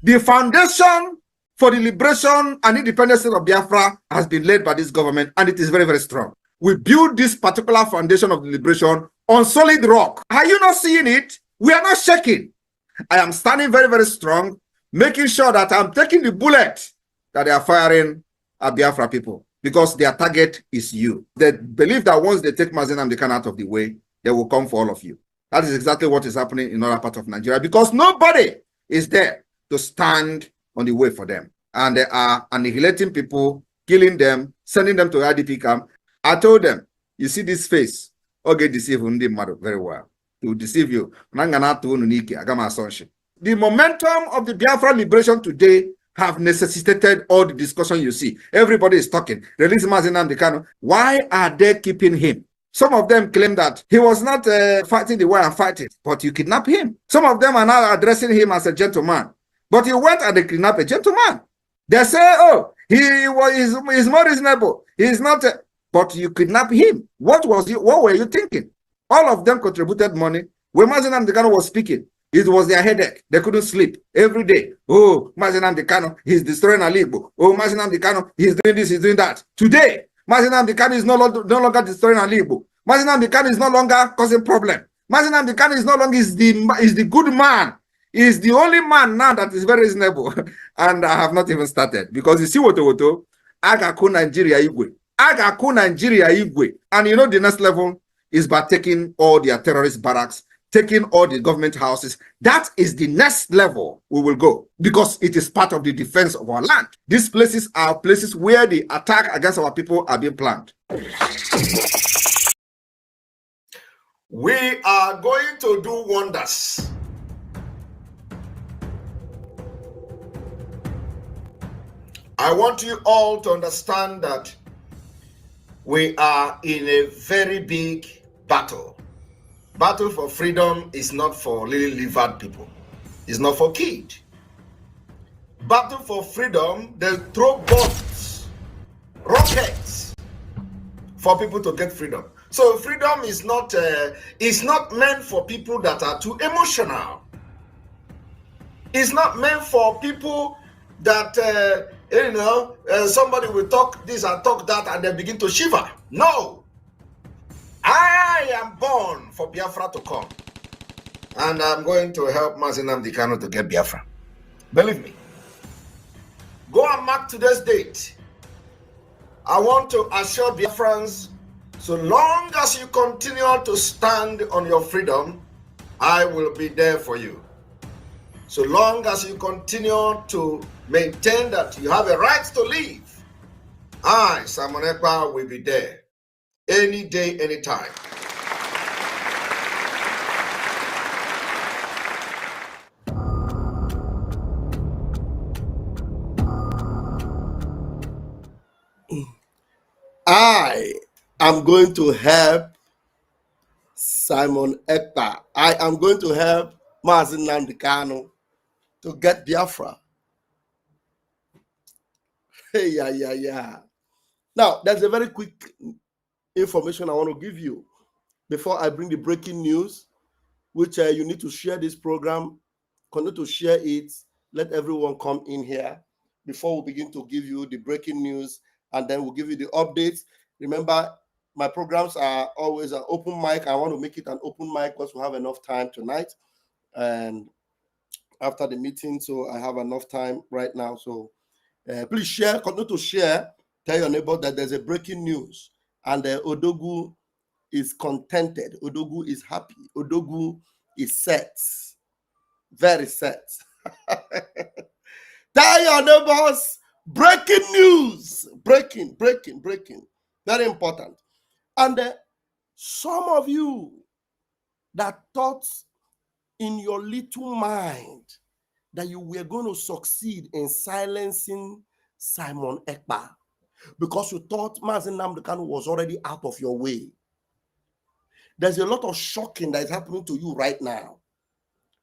The foundation for the liberation and independence of Biafra has been laid by this government, and it is very, very strong. We build this particular foundation of the liberation on solid rock. Are you not seeing it? We are not shaking. I am standing very, very strong, making sure that I'm taking the bullet that they are firing at Biafra people, because their target is you. They believe that once they take Mazi Nnamdi Kanu out of the way, they will come for all of you. That is exactly what is happening in other parts of Nigeria, because nobody is there to stand on the way for them. And they are annihilating people, killing them, sending them to IDP camp. I told them, you see this face, okay, deceive very well. To deceive you. The momentum of the Biafra liberation today have necessitated all the discussion you see. Everybody is talking. Release Mazi Nnamdi Kanu. Why are they keeping him? Some of them claim that he was not fighting the way I'm fighting, but you kidnap him. Some of them are now addressing him as a gentleman, but you went and they kidnapped a gentleman. They say, oh, he's more reasonable. He's not, but you kidnap him. What were you thinking? All of them contributed money. When Mazi Nnamdi Kanu was speaking, it was their headache. They couldn't sleep every day. Oh, Mazi Nnamdi Kanu, he's destroying Ali Igbo. Oh, Mazi Nnamdi Kanu, he's doing this, he's doing that. Today, Mazi Nnamdi Kanu is no longer destroying Ali Igbo. Mazi Nnamdi Kanu is no longer causing problem. Mazi Nnamdi Kanu is no longer is the good man. Is the only man now that is very reasonable. And I have not even started, because you see what Agaku Nigeria Igwe. Agaku Nigeria Igwe. And you know the next level is by taking all their terrorist barracks, taking all the government houses. That is the next level we will go, because it is part of the defense of our land. These places are places where the attack against our people are being planned. We are going to do wonders. I want you all to understand that we are in a very big battle. Battle for freedom is not for lily-livered people. It's not for kids. Battle for freedom, they throw bombs, rockets for people to get freedom. So freedom is not meant for people that are too emotional. It's not meant for people that somebody will talk this and talk that and they begin to shiver. No. I am born for Biafra to come. And I'm going to help Mazi Nnamdi Kanu to get Biafra. Believe me. Go and mark today's date. I want to assure Biafrans, so long as you continue to stand on your freedom, I will be there for you. So long as you continue to maintain that you have a right to live, I, Simon Ekpa, will be there. Any day, anytime. I am going to help Simon Ekpa. I am going to help Mazi Nnamdi Kanu to get Biafra. Hey, yeah. Now, there's a very quick information I want to give you before I bring the breaking news, which you need to share this program, continue to share it, let everyone come in here before we begin to give you the breaking news, and then we'll give you the updates. Remember, my programs are always an open mic. I want to make it an open mic because we have enough time tonight and after the meeting, so I have enough time right now. So please share, continue to share, tell your neighbor that there's a breaking news, and Odogu is contented. Odogu is happy. Odogu is set, very set. Tell your neighbors, breaking news, breaking, very important. And some of you that thought in your little mind that you were going to succeed in silencing Simon Ekpa because you thought Mazi Nnamdi Kanu was already out of your way. There's a lot of shocking that is happening to you right now.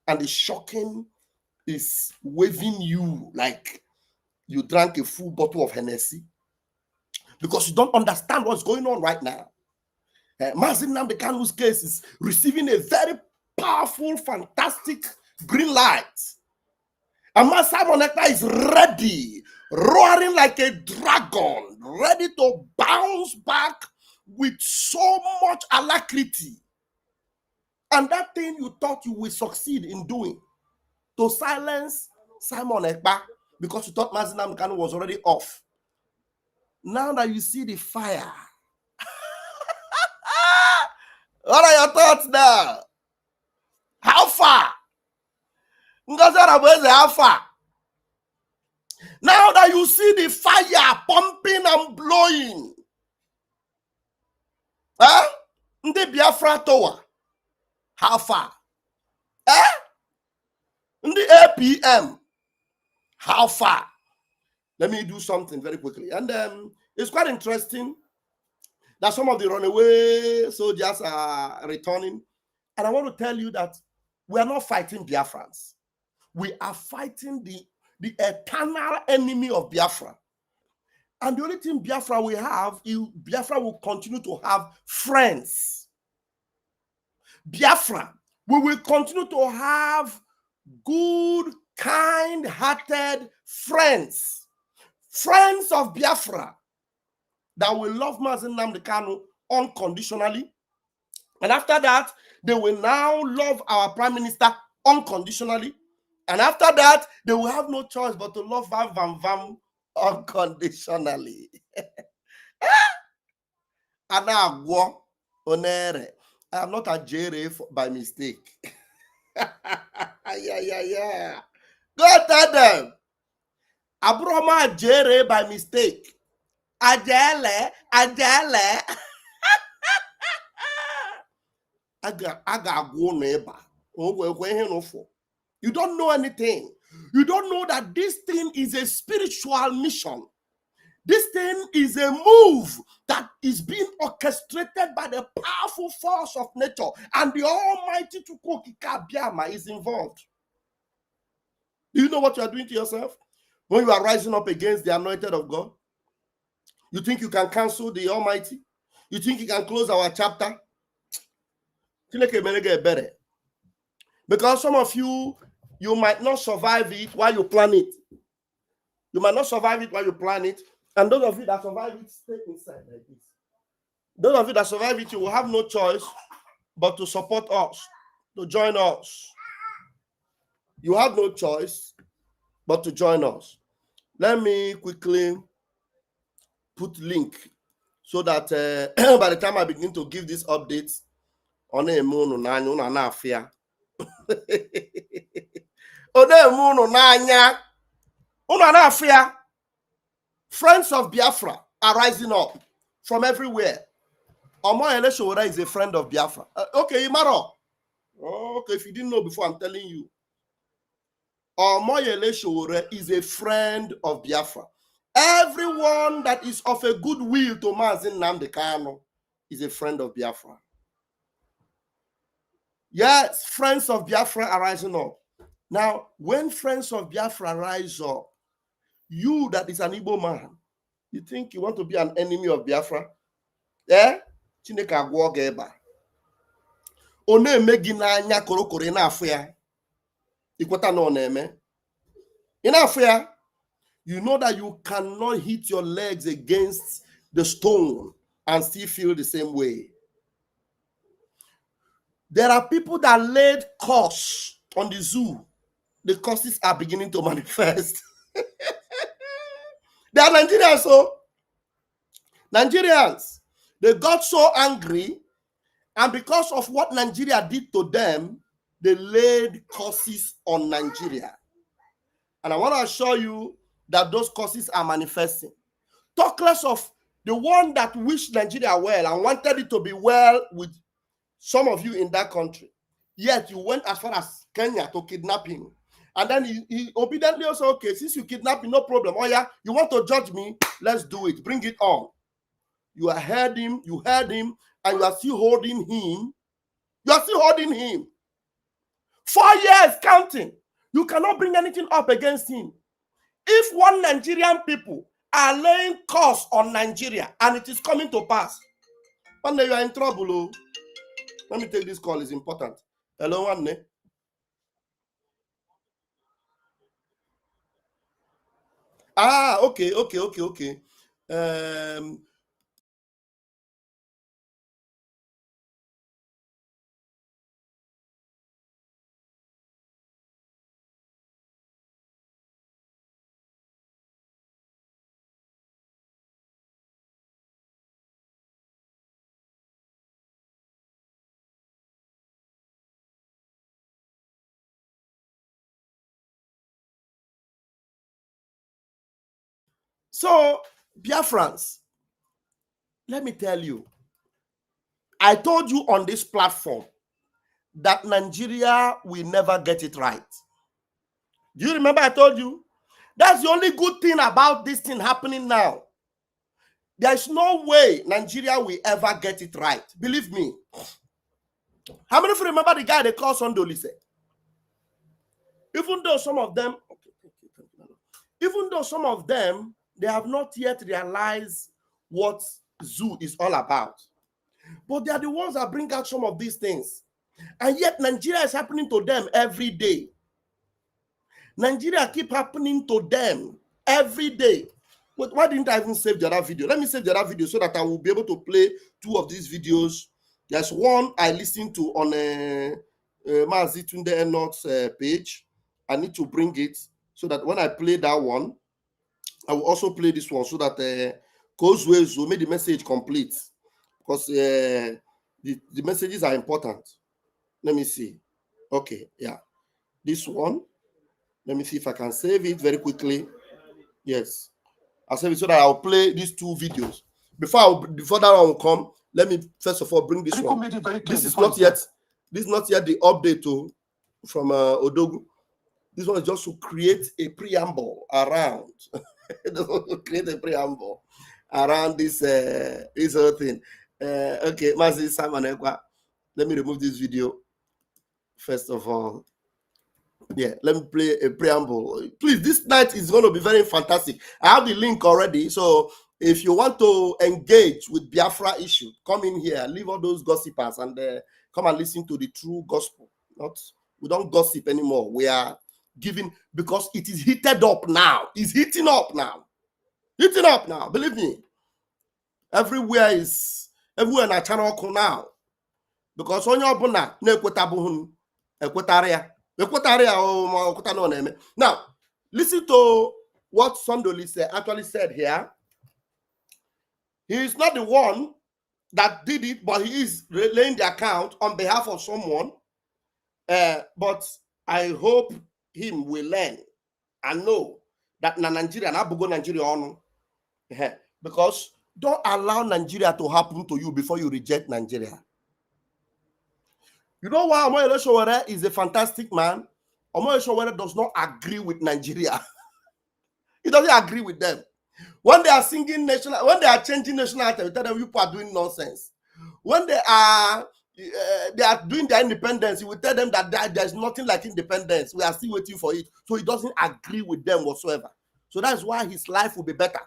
And the shocking is waving you like you drank a full bottle of Hennessy because you don't understand what's going on right now. Mazi Nnamdi Kanu's case is receiving a very powerful, fantastic green light. And Master Simon Ekpa is ready, roaring like a dragon, ready to bounce back with so much alacrity. And that thing you thought you will succeed in doing, to silence Simon Ekpa, because you thought Mazi Nnamdi Kanu was already off. Now that you see the fire, what are your thoughts now? How far? How far? Now that you see the fire pumping and blowing, huh? Ndị Biafra Tower, how far? Ndị APM, how far? Let me do something very quickly. And it's quite interesting that some of the runaway soldiers are returning. And I want to tell you that we are not fighting Biafrans. We are fighting the eternal enemy of Biafra. And the only thing Biafra will have, Biafra will continue to have friends. Biafra, we will continue to have good, kind-hearted friends. Friends of Biafra that will love Mazi Nnamdi Kanu unconditionally. And after that, they will now love our Prime Minister unconditionally. And after that, they will have no choice but to love Van Van Van unconditionally. And now, I am not a JRA by mistake. Yeah. Go tell them. Abroma JRA by mistake. Adele. You don't know anything. You don't know that this thing is a spiritual mission. This thing is a move that is being orchestrated by the powerful force of nature, and the Almighty Chukwokika Biama is involved. Do you know what you are doing to yourself? When you are rising up against the anointed of God, you think you can cancel the Almighty? You think you can close our chapter? Because some of you might not survive it while you plan it. You might not survive it while you plan it. And those of you that survive it, stay inside like this. Those of you that survive it, you will have no choice but to support us, to join us. You have no choice but to join us. Let me quickly put link so that by the time I begin to give these updates, on a moon na fear. Friends of Biafra are rising up from everywhere. Omoyele Sowore is a friend of Biafra. Okay, Imaro. Okay, if you didn't know before, I'm telling you. Omoyele Sowore is a friend of Biafra. Everyone that is of a good will to Mazi Nnamdi Kanu is a friend of Biafra. Yes, friends of Biafra are rising up. Now, when friends of Biafra rise up, you that is an Igbo man, you think you want to be an enemy of Biafra? Yeah? Chineke agwọ gị eba. Ọ na-eme gị n'anya korokoro ị na-afụ ya. Ikweta na ọ na-eme. Ị na-afụ ya. You know that you cannot hit your legs against the stone and still feel the same way. There are people that laid curse on the zoo. The curses are beginning to manifest. They are Nigerians, so Nigerians, they got so angry, and because of what Nigeria did to them, they laid curses on Nigeria. And I want to assure you that those curses are manifesting. Talk less of the one that wished Nigeria well and wanted it to be well with some of you in that country. Yet you went as far as Kenya to kidnap him. And then he obediently also, okay, since you kidnap me, no problem. Oh yeah, you want to judge me? Let's do it. Bring it on. You heard him, and you are still holding him. You are still holding him. 4 years counting. You cannot bring anything up against him. If one Nigerian people are laying curse on Nigeria and it is coming to pass, one day you are in trouble. Oh. Let me take this call, it's important. Hello, one day. Ah, okay. So, Biafrans, let me tell you, I told you on this platform that Nigeria will never get it right. Do you remember I told you? That's the only good thing about this thing happening now. There's no way Nigeria will ever get it right. Believe me. How many of you remember the guy they call Sondolise? Even though some of them, they have not yet realized what zoo is all about. But they are the ones that bring out some of these things. And yet Nigeria is happening to them every day. Nigeria keep happening to them every day. But why didn't I even save the other video? Let me save the other video so that I will be able to play two of these videos. There's one I listened to on Mazi Tunde Enot's page. I need to bring it so that when I play that one, I will also play this one so that Causeways will make the message complete. Because the messages are important. Let me see. Okay, yeah. This one. Let me see if I can save it very quickly. Yes. I'll save it so that I'll play these two videos. Before that one will come, let me first of all bring this one. This is not yet the update from Odogu. This one is just to create a preamble around. Create a preamble around this whole thing. Okay, Mazi Simon Ekpa. Let me remove this video first of all. Yeah, let me play a preamble. Please, this night is going to be very fantastic. I have the link already. So if you want to engage with Biafra issue, come in here, leave all those gossipers and come and listen to the true gospel. We don't gossip anymore. We are giving, because it is heated up now. It's heating up now. Heating up now. Believe me. Everywhere in a channel now. Because on your bona, now, listen to what Sondolise actually said here. He is not the one that did it, but he is relaying the account on behalf of someone. But I hope him will learn and know that Nigeria, because don't allow Nigeria to happen to you before you reject Nigeria. You know why Omoyele Sowore is a fantastic man? Omoyele Sowore does not agree with Nigeria. He doesn't agree with them. When they are singing when they are changing national anthem, we tell them you people are doing nonsense. When they are doing their independence, we tell them that there's nothing like independence. We are still waiting for it. So he doesn't agree with them whatsoever. So that's why his life will be better.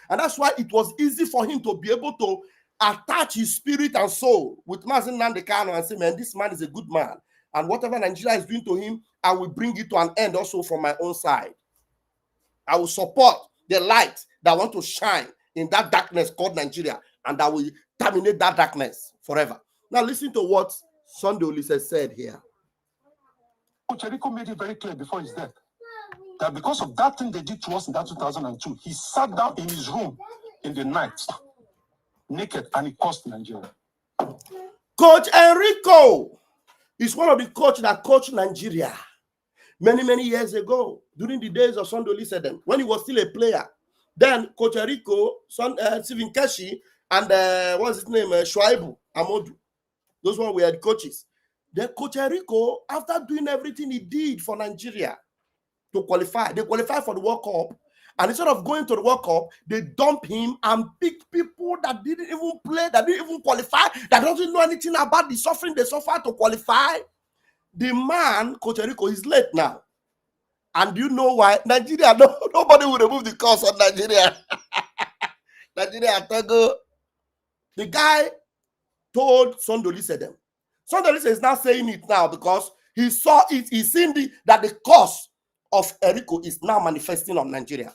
And that's why it was easy for him to be able to attach his spirit and soul with Mazi Nnamdi Kanu and say, man, this man is a good man. And whatever Nigeria is doing to him, I will bring it to an end also from my own side. I will support the light that want to shine in that darkness called Nigeria, and I will terminate that darkness forever. Now listen to what Sondolise said here. Cherico made it very clear before his death that because of that thing they did to us in that 2002, he sat down in his room in the night, naked, and he cursed Nigeria. Coach Enrico is one of the coaches that coached Nigeria many years ago, during the days of Sondolise, when he was still a player. Then Coach Enrico, Stephen Keshi, and what's his name, Shuaibu Amodu. Those ones were the coaches. Then Coach Enrico, after doing everything he did for Nigeria to qualify, they qualified for the World Cup. And instead of going to the World Cup, they dump him and pick people that didn't even play, that didn't even qualify, that doesn't know anything about the suffering they suffered to qualify. The man, Coach Enrico, is late now. And you know why? Nigeria, nobody will remove the curse on Nigeria. Nigeria, Togo. The guy told Sondolise them. Sondolise is now saying it now because he saw it, he's seen that the curse of Enrico is now manifesting on Nigeria.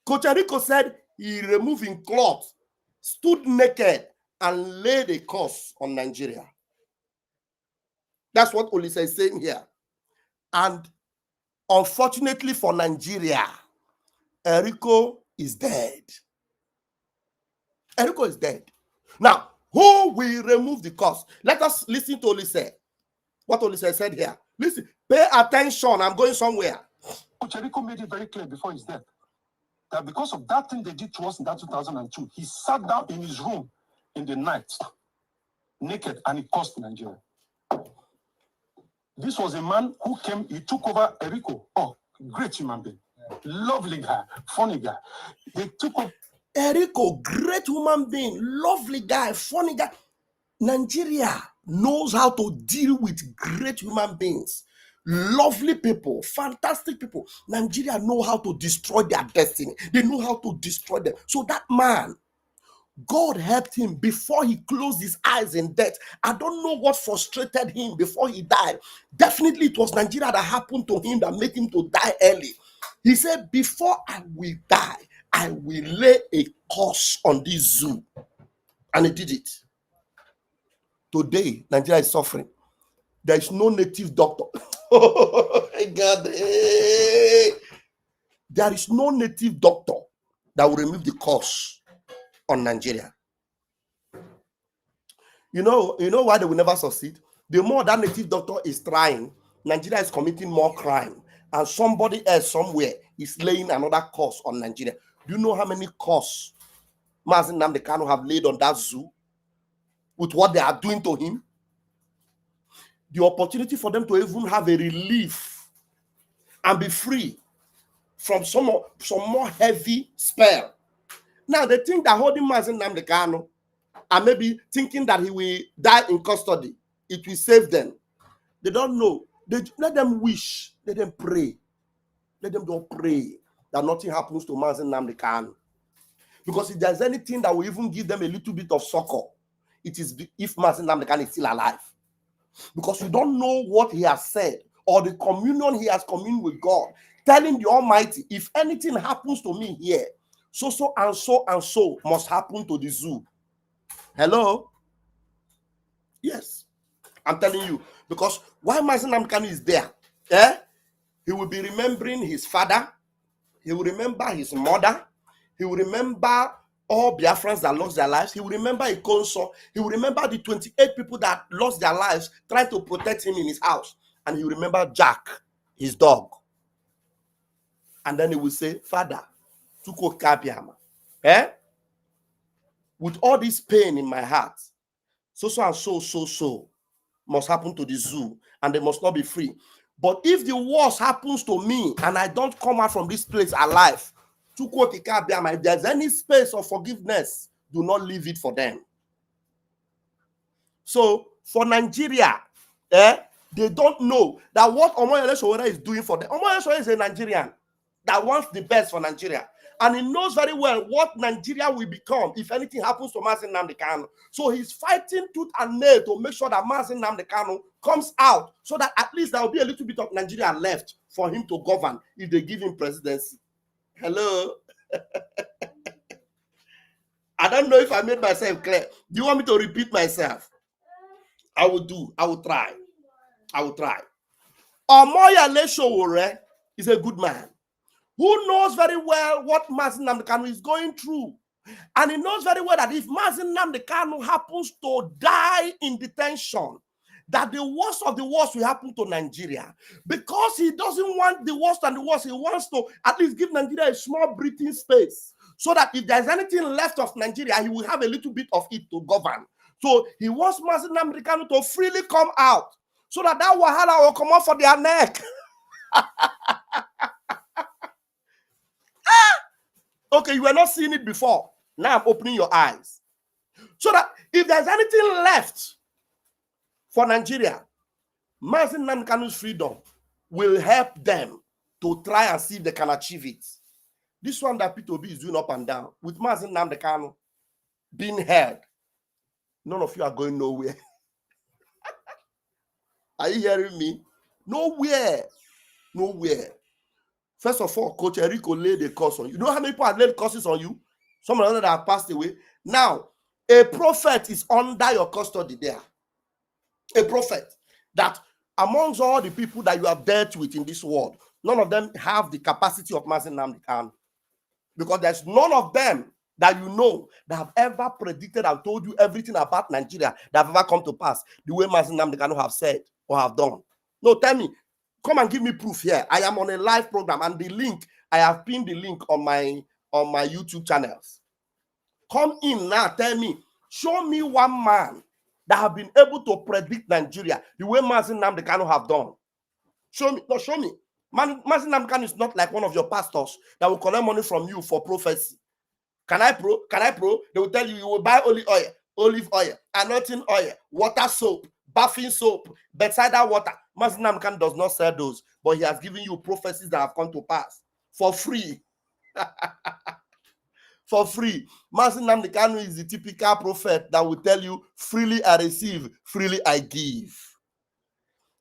Coach Eriko said he removed his cloth, stood naked, and laid a curse on Nigeria. That's what Olisa is saying here. And unfortunately for Nigeria, Eriko is dead. Eriko is dead. Now, who will remove the curse? Let us listen to Olisa. What Olisa said here. Listen, pay attention. I'm going somewhere. Coach Eriko made it very clear before his death that because of that thing they did to us in that 2002, he sat down in his room in the night, naked, and he cursed Nigeria. This was a man who came, he took over Eriko. Oh, great human being. Lovely guy, funny guy. They took over Eriko, great human being, lovely guy, funny guy. Nigeria knows how to deal with great human beings, lovely people, fantastic people. Nigeria know how to destroy their destiny. They know how to destroy them. So that man, God helped him before he closed his eyes in death. I don't know what frustrated him before he died. Definitely it was Nigeria that happened to him that made him to die early. He said, before I will die, I will lay a curse on this zoo. And he did it. Today, Nigeria is suffering. There is no native doctor. Oh my God. There is no native doctor that will remove the curse on Nigeria. You know why they will never succeed? The more that native doctor is trying, Nigeria is committing more crime. And somebody else somewhere is laying another curse on Nigeria. Do you know how many curses Mazi Nnamdi Kanu have laid on that zoo with what they are doing to him? The opportunity for them to even have a relief and be free from some more heavy spell. Now they think that holding Mazi Nnamdi Kanu and maybe thinking that he will die in custody, it will save them. They don't know. Let them wish. Let them pray. Let them don't pray that nothing happens to Mazi Nnamdi Kanu. Because if there's anything that will even give them a little bit of succor, it is if Mazi Nnamdi Kanu is still alive. Because you don't know what he has said or the communion he has communed with God, telling the Almighty, if anything happens to me here, so and so must happen to the zoo. Hello? Yes. I'm telling you. Because while Mazi Nnamdi Kanu is there, he will be remembering his father. He will remember his mother. He will remember all Biafrans that lost their lives. He will remember Ikonso. He will remember the 28 people that lost their lives trying to protect him in his house. And he will remember Jack, his dog. And then he will say, Father, Tuko Kabiama. With all this pain in my heart, so and so must happen to the zoo, and they must not be free. But if the worst happens to me and I don't come out from this place alive, if there's any space of forgiveness, do not leave it for them. So for Nigeria, they don't know that what Omoyele Sowore is doing for them. Omoyele Sowore is a Nigerian that wants the best for Nigeria. And he knows very well what Nigeria will become if anything happens to Mazi Nnamdi Kanu. So he's fighting tooth and nail to make sure that Mazi Nnamdi Kanu comes out so that at least there will be a little bit of Nigeria left for him to govern if they give him presidency. Hello? I don't know if I made myself clear. Do you want me to repeat myself? I will do. I will try. Omoyele Sowore is a good man who knows very well what Mazi Nnamdi Kanu is going through. And he knows very well that if Mazi Nnamdi Kanu happens to die in detention, that the worst of the worst will happen to Nigeria. Because he doesn't want the worst and the worst. He wants to at least give Nigeria a small breathing space so that if there's anything left of Nigeria, he will have a little bit of it to govern. So he wants Mazi Nnamdi Kanu to freely come out so that wahala will come out for their neck. Okay, you were not seeing it before. Now I'm opening your eyes. So that if there's anything left for Nigeria, Mazi Nnamdi Kanu's freedom will help them to try and see if they can achieve it. This one that P2B is doing up and down, with Mazi Nnamdi Kanu being held, none of you are going nowhere. Are you hearing me? Nowhere. First of all, Coach Erico laid a curse on you. You know how many people have laid curses on you? Some of them that have passed away. Now, a prophet is under your custody there. A prophet that amongst all the people that you have dealt with in this world, none of them have the capacity of Mazi Nnamdi Kanu. Because there's none of them that you know that have ever predicted and told you everything about Nigeria that have ever come to pass the way Mazi Nnamdi Kanu have said or have done. No, tell me. Come and give me proof here. I am on a live program, and the link, I have pinned the link on my YouTube channels. Come in now, tell me, show me one man that have been able to predict Nigeria the way Mazi Nnamdi Kanu have done. Show me. No, show me. Mazi Nnamdi Kanu is not like one of your pastors that will collect money from you for prophecy. Can I pro? They will tell you will buy olive oil, anointing oil, water soap, bathing soap, bedside water. Mazi Nnamdi Kanu does not sell those, but he has given you prophecies that have come to pass for free. For free. Mazi Nnamdi Kanu is the typical prophet that will tell you, freely I receive, freely I give.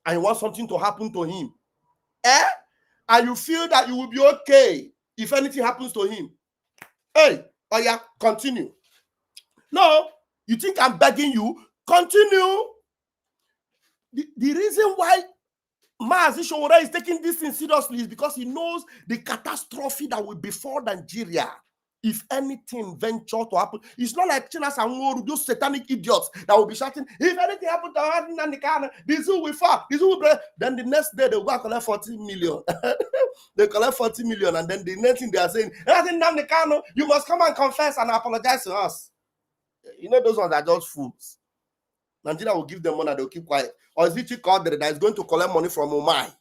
And you want something to happen to him. And you feel that you will be okay if anything happens to him. Hey, oh yeah, continue. No, you think I'm begging you? Continue. The reason why Mazi Sowore is taking this thing seriously is because he knows the catastrophe that will befall Nigeria if anything venture to happen. It's not like Chinas and Nworu, those satanic idiots that will be shouting, if anything happens to Mazi Nnamdi Kanu, this will be far, this will be. Then the next day they will go collect 40 million. They collect 40 million, and then the next thing they are saying, Mazi Nnamdi Kanu, you must come and confess and apologize to us. You know, those ones are just fools. Nigeria will give them money, they'll keep quiet. Or is it Chikodre that is going to collect money from Umai?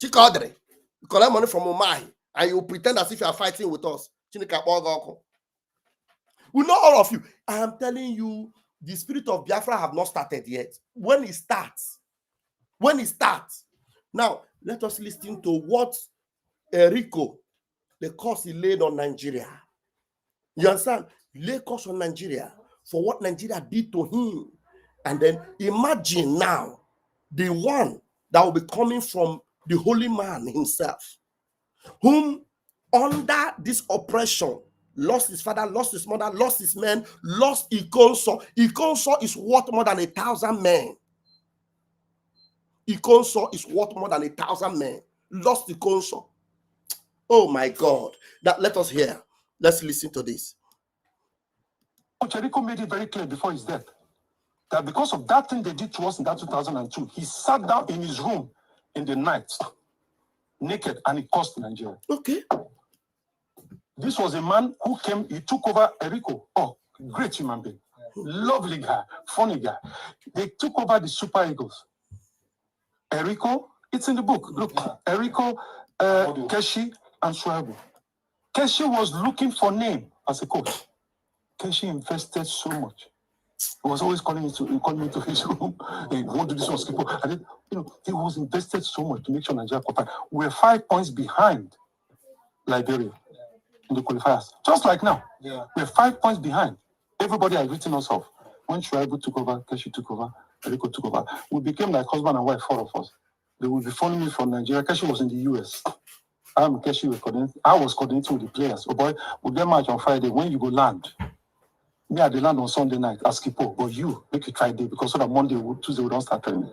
Chikodre, you collect money from Umai, and you pretend as if you are fighting with us. We know all of you. I am telling you, the spirit of Biafra have not started yet. When it starts, now let us listen to what Erico, the curse he laid on Nigeria. You understand? He laid curse on Nigeria for what Nigeria did to him. And then imagine now the one that will be coming from the holy man himself, whom under this oppression lost his father, lost his mother, lost his men, lost Ikonso. Ikonso is worth more than 1,000 men. Ikonso is worth more than 1,000 men. Lost Ikonso. Oh my God. That, let us hear. Let's listen to this. Erico made it very clear before his death that because of that thing they did to us in that 2002, he sat down in his room in the night, naked, and he cursed Nigeria. Okay. This was a man who came, he took over Erico. Oh, great human being. Lovely guy, funny guy. They took over the Super Eagles. Erico, it's in the book. Look, Erico, Keshi, and Shuaibu. Keshi was looking for name as a coach. Keshi invested so much. He was always calling me to his room. He wanted to do some skip. He was invested so much to make sure Nigeria qualified. We're 5 points behind Liberia in the qualifiers. Just like now. Yeah. We're 5 points behind. Everybody has written us off. When Shuaibu took over, Keshi took over, Erico took over. We became like husband and wife, 4 of us. They would be following me from Nigeria. Keshi was in the US. I was coordinating with the players. Oh boy, we'll get match on Friday. When you go land, me at the land on Sunday night as skipper, but you make it Friday because so that Monday, Tuesday, we don't start training.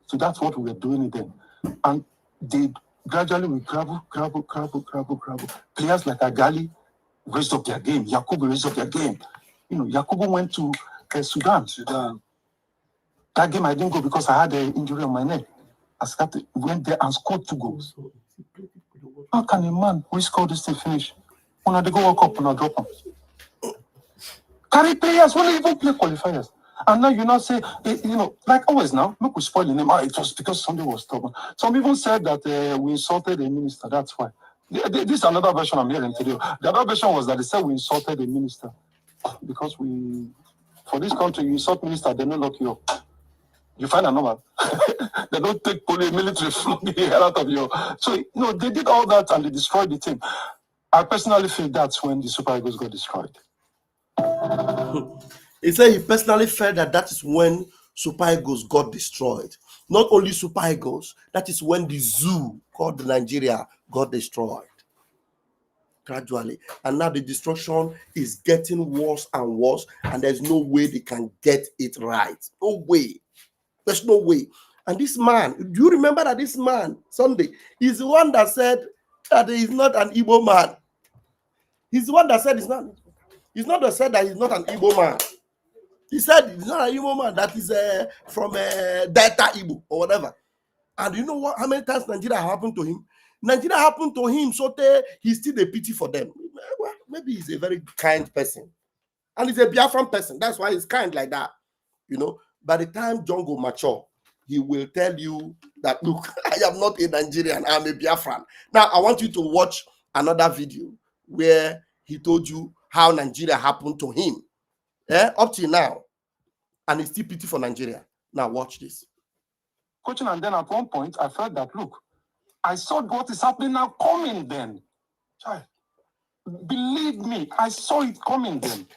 So that's what we were doing then. And they gradually we gravel. Players like Agali raised up their game. Yakubu raised up their game. Yakubu went to Sudan. That game I didn't go because I had an injury on my neck. I went there and scored 2 goals. How can a man who scored this thing finish? When they go walk up and I drop them. Carry players, when they even play qualifiers. And now you now say, like always now, make we spoil the name. It was because somebody was stubborn. Some even said that we insulted a minister. That's why. This is another version I'm hearing today. The other version was that they said we insulted a minister. Because for this country, you insult minister, they don't lock you up. You find another. They don't take military from the hell out of you. So, they did all that and they destroyed the team. I personally feel that's when the Super Eagles got destroyed. He said he personally felt that is when Super Eagles got destroyed. not only Super Eagles, that is when the zoo called Nigeria got destroyed gradually. And now the destruction is getting worse and worse, and there's no way they can get it right. No way. There's no way. And this man, do you remember that this man, Sunday, is the one that said that he's not an Igbo man? He's the one that said he's not that said that he's not an Igbo man. He said he's not an Igbo man, that is from Delta Igbo or whatever. And you know what? How many times Nigeria happened to him? Nigeria happened to him, so he's still a pity for them. Well, maybe he's a very kind person. And he's a Biafran person. That's why he's kind like that. You know, by the time John go mature, he will tell you that, look, I am not a Nigerian, I'm a Biafran. Now, I want you to watch another video where he told you how Nigeria happened to him. Up till now. And he's still pity for Nigeria. Now, watch this. Coaching, and then at one point, I felt that, look, I saw what is happening now coming then. Child, believe me, I saw it coming then.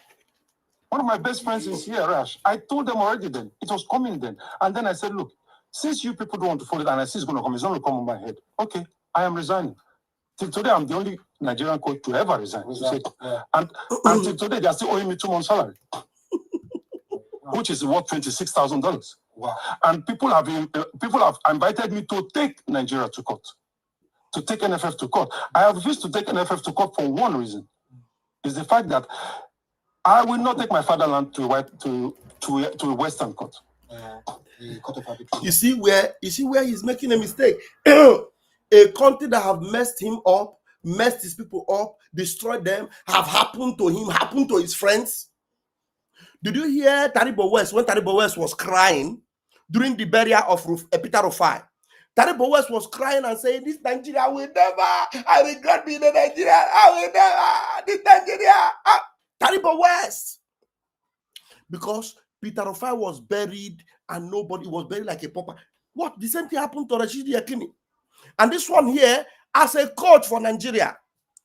One of my best friends is here, Rash. I told them already then. It was coming then. And then I said, look, since you people don't want to follow it, and I see it's going to come, it's going to come on my head. Okay, I am resigning. Till today, I'm the only Nigerian coach to ever resign. And until today, they are still owing me 2 months' salary, which is worth $26,000. Wow. And people have invited me to take Nigeria to court, to take NFF to court. I have refused to take NFF to court for one reason. Is the fact that I will not take my fatherland to a Western court. The court of arbitration. You see where he's making a mistake. A country that have messed him up, messed his people up, destroyed them, have happened to him, happened to his friends. Did you hear Taribo West when Taribo West was crying during the burial of Peter Rufai? Taribo West was crying and saying, this Nigeria will never, I regret being a Nigerian, I will never, this Nigeria. Taribo West. Because Peter Rufai was buried and nobody was buried like a pauper. What? The same thing happened to Rashidi Yakini. And this one here, as a coach for Nigeria,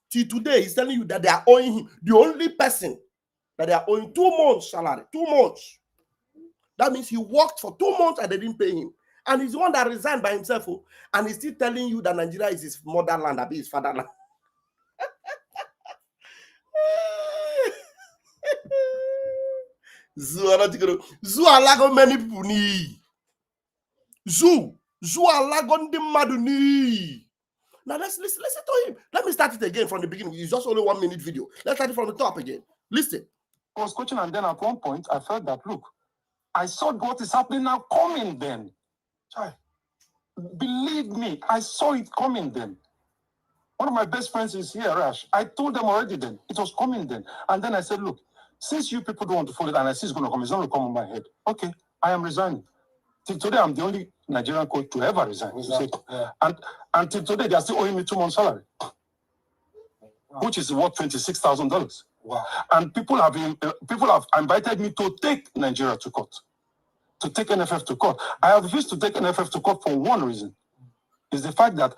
till today, he's telling you that they are owing him, the only person that they are owing 2 months salary, 2 months. That means he worked for 2 months and they didn't pay him. And he's the one that resigned by himself. And he's still telling you that Nigeria is his motherland, that be his fatherland. Zoo alago many people need. Zoo alago ndi madu need. Now let's listen to him. Let me start it again from the beginning. It's just only 1 minute video. Let's start it from the top again. Listen. I was coaching, and then at one point I felt that, look, I saw what is happening now coming then. Child, believe me, I saw it coming then. One of my best friends is here, Rash. I told them already then. It was coming then. And then I said, look, since you people don't want to follow it, and I see it's going to come, it's going to come on my head. Okay, I am resigning. Till today, I'm the only Nigerian coach to ever resign. And until today, they are still owing me 2 months' salary, which is worth $26,000. Wow. And people have invited me to take Nigeria to court, to take NFF to court. I have refused to take NFF to court for one reason. Is the fact that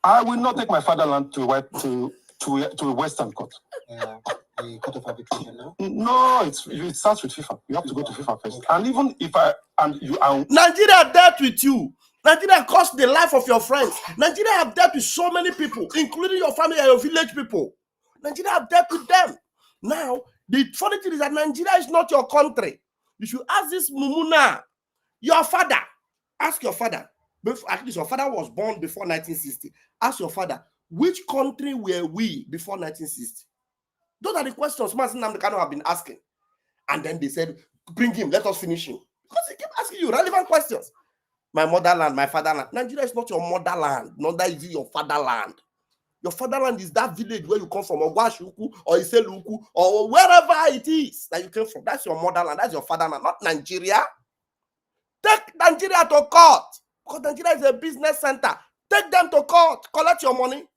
I will not take my fatherland to a Western court. The court of arbitration now? No, it starts with FIFA. You have to go to FIFA first. And even if Nigeria dealt with you. Nigeria cost the life of your friends. Nigeria have dealt with so many people, including your family and your village people. Nigeria have dealt with them. Now, the funny thing is that Nigeria is not your country. You should ask this Mumuna, your father. Ask your father. At least your father was born before 1960. Ask your father, which country were we before 1960? Those are the questions Mazen Namdekano have been asking. And then they said, bring him, let us finish him. Because he kept asking you relevant questions. My motherland, my fatherland. Nigeria is not your motherland, neither is it your fatherland. Your fatherland is that village where you come from, or Gwashuku, or Iseluku, or wherever it is that you came from. That's your motherland, that's your fatherland, not Nigeria. Take Nigeria to court, because Nigeria is a business center. Take them to court, collect your money.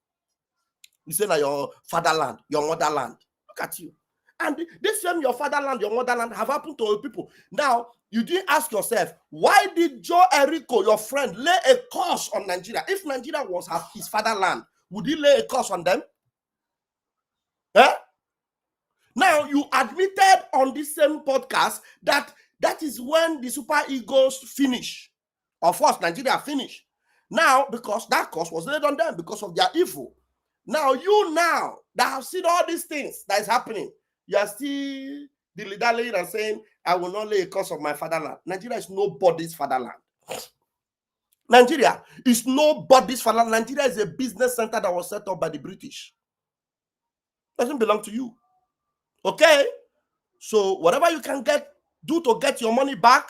You say that your fatherland, your motherland. Look at you. And this same your fatherland, your motherland have happened to people. Now, you didn't ask yourself, why did Joe Erico, your friend, lay a curse on Nigeria? If Nigeria was his fatherland, would he lay a curse on them? Now, you admitted on this same podcast that is when the Super Eagles finish Of course, Nigeria finished. Now, because that cost was laid on them because of their evil. Now, you now that have seen all these things that is happening, you are still dilly-dallying and saying, I will not lay a curse of my fatherland. Nigeria is nobody's fatherland. Nigeria is nobody's fatherland. Nigeria is a business center that was set up by the British. Doesn't belong to you. Okay? So whatever you can do to get your money back,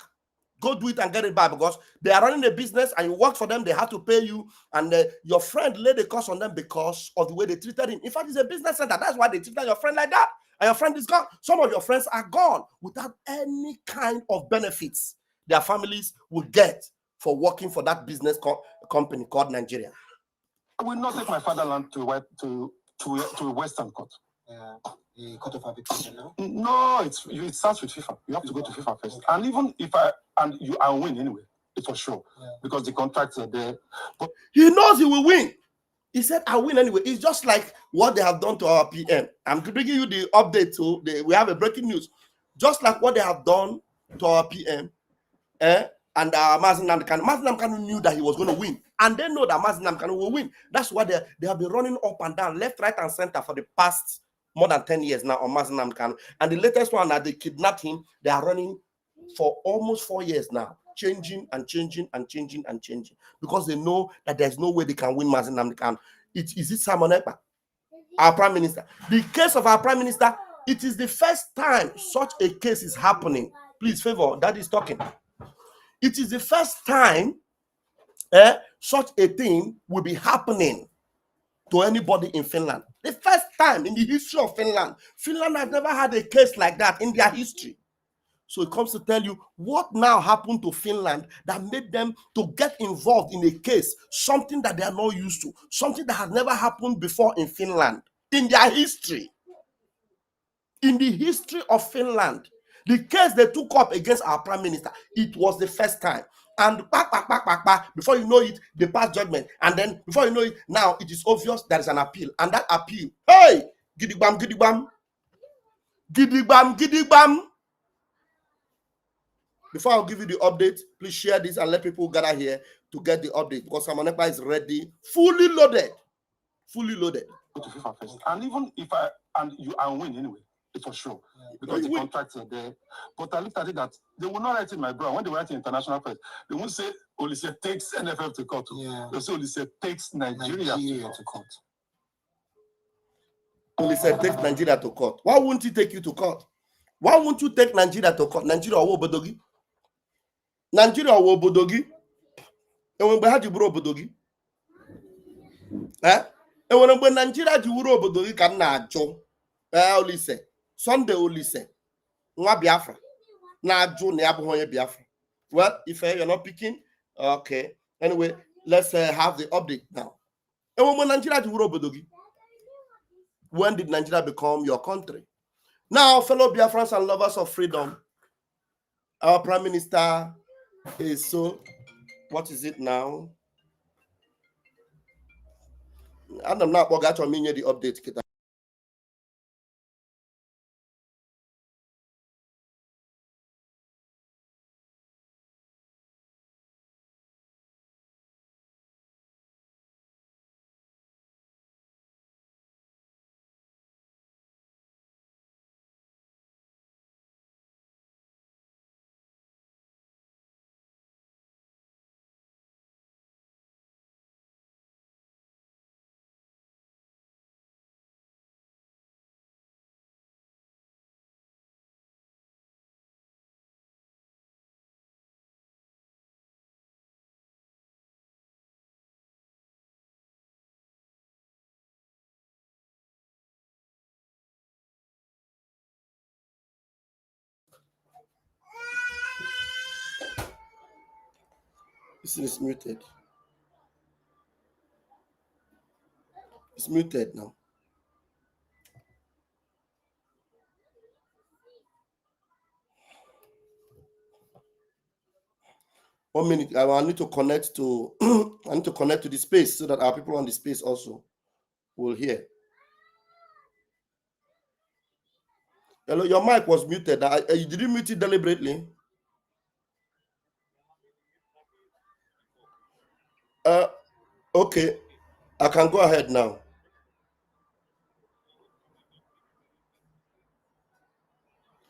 go do it and get it back, because they are running a business and you work for them, they have to pay you, and your friend laid a curse on them because of the way they treated him. In fact, it's a business center. That's why they treated your friend like that. And your friend is gone. Some of your friends are gone without any kind of benefits their families will get for working for that business company called Nigeria. I will not take my fatherland to a Western court. Yeah, the court of arbitration now. No, it starts with FIFA. You have to go to FIFA first. And even if I win anyway, it's for sure. Yeah. Because the contracts are there. But he knows he will win. He said, I win anyway. It's just like what they have done to our PM. I'm bringing you the update too. We have a breaking news. Just like what they have done to our PM, and Mazi Nnamdi Kanu. Mazi Nnamdi Kanu knew that he was going to win. And they know that Mazi Nnamdi Kanu will win. That's why they have been running up and down, left, right, and center for the past more than 10 years now on Mazi Nnamdi Kanu. And the latest one that they kidnapped him, they are running for almost 4 years now, changing and changing and changing and changing, because they know that there's no way they can win Mazi Nnamdi Kanu. Is it Simon Ekpa, our prime minister? The case of our prime minister, it is the first time such a case is happening. Please, favor, that is talking. It is the first time such a thing will be happening to anybody in Finland. The first time in the history of Finland. Finland has never had a case like that in their history. So it comes to tell you what now happened to Finland that made them to get involved in a case, something that they are not used to, something that has never happened before in Finland, in their history. In the history of Finland, the case they took up against our prime minister, it was the first time. And before you know it, they passed judgment. And then before you know it, now it is obvious there is an appeal. And that appeal, hey, gidigbam, gidigbam, gidigbam, gidigbam. Before I'll give you the update, please share this and let people gather here to get the update, because Simon Ekpa is ready, fully loaded. Fully loaded. Go to FIFA first. And even if I win anyway, it's for sure. Yeah. Because the contracts are there. But I looked at it that they will not write in my brow. When they write in international press, they won't say Olise takes NFF to court. Yeah. They'll say Olise takes Nigeria to court. Olise takes Nigeria to court. Why won't he take you to court? Why won't you take Nigeria to court? Nigeria or Obodogi? Nigeria or Obodogi? And when we had you bro Obodogi? And when Nigeria ji wuru Obodogi ka na-ajụ Olise Sunday Olise nwa Biafra na-ajụ na ya bụ onye Biafra. Well, if you're not picking, okay. Anyway, let's have the update now. And when Nigeria ji wuru Obodogi, when did Nigeria become your country? Now, fellow Biafrans and lovers of freedom, our prime minister is so, what is it now? I'm not going to mean the update. This is muted. It's muted now. One minute. I need to connect to I need to connect to the space so that our people on the space also will hear. Hello, your mic was muted. You didn't mute it deliberately. Okay, I can go ahead now.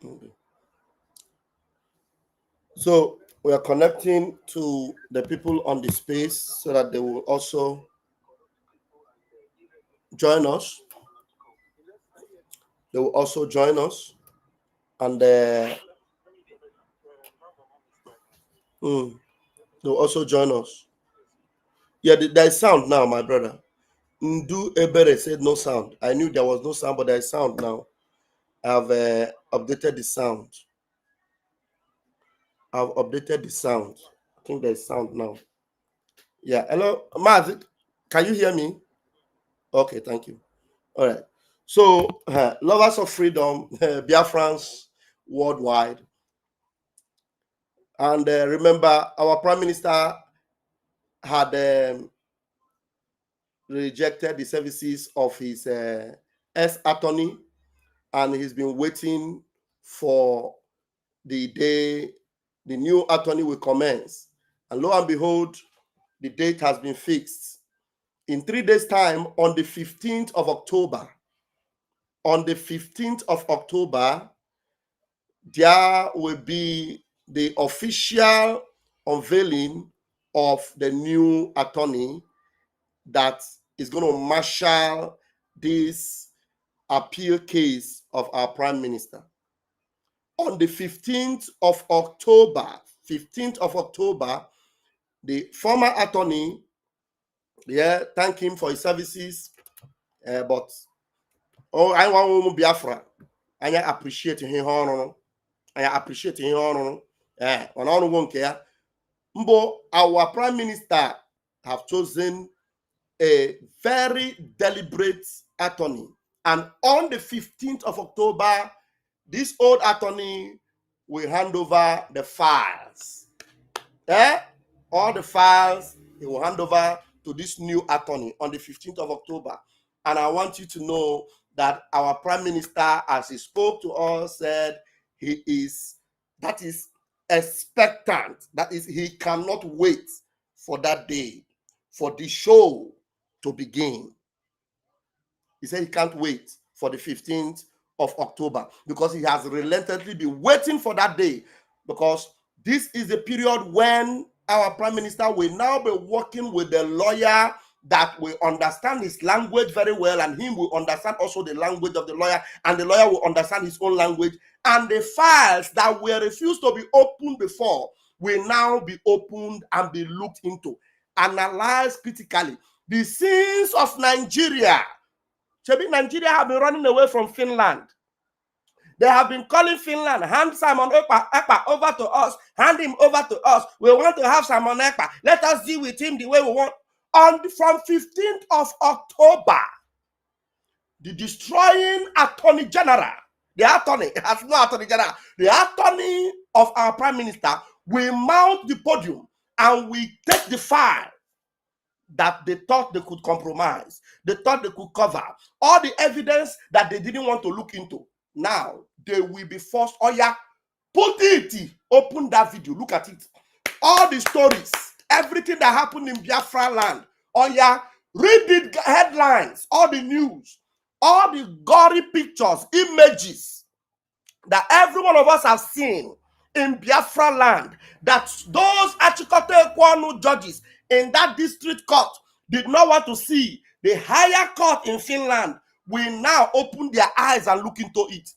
Okay. So we are connecting to the people on the space so that they will also join us. They will also join us, and they will also join us. Yeah, there is sound now, my brother. Ndu Ebere said no sound. I knew there was no sound, but there is sound now. I've updated the sound. I've updated the sound. I think there's sound now. Yeah. Hello, Maz. Can you hear me? Okay, thank you. All right. So, lovers of freedom, Biafrans worldwide, and remember, our prime minister had rejected the services of his ex-attorney, and he's been waiting for the day the new attorney will commence. And lo and behold, the date has been fixed. In 3 days' time, on the 15th of October, there will be the official unveiling of the new attorney that is going to marshal this appeal case of our prime minister. On the 15th of October, the former attorney, thank him for his services, but I want Biafra. I appreciate him. Our prime minister have chosen a very deliberate attorney, and on the 15th of October, this old attorney will hand over the files. All the files he will hand over to this new attorney on the 15th of October. And I want you to know that our prime minister, as he spoke to us, said that is expectant. That is, he cannot wait for that day, for the show to begin. He said he can't wait for the 15th of October because he has relentlessly been waiting for that day, because this is the period when our prime minister will now be working with the lawyer that will understand his language very well, and him will understand also the language of the lawyer, and the lawyer will understand his own language, and the files that were refused to be opened before will now be opened and be looked into, analyzed critically. The sins of Nigeria. Nigeria have been running away from Finland. They have been calling Finland, hand Simon Ekpa over to us, hand him over to us. We want to have Simon Ekpa. Let us deal with him the way we want. From 15th of October, the destroying attorney general, the attorney, it has no attorney general, the attorney of our prime minister will mount the podium and we take the file that they thought they could compromise, they thought they could cover, all the evidence that they didn't want to look into. Now they will be forced. Oh yeah, put it, open that video, look at it. All the stories, everything that happened in Biafra land. Oh yeah, read the headlines, all the news, all the gory pictures, images that every one of us have seen in Biafra land, that those Achikote Kwanu judges in that district court did not want to see. The higher court in Finland will now open their eyes and look into it.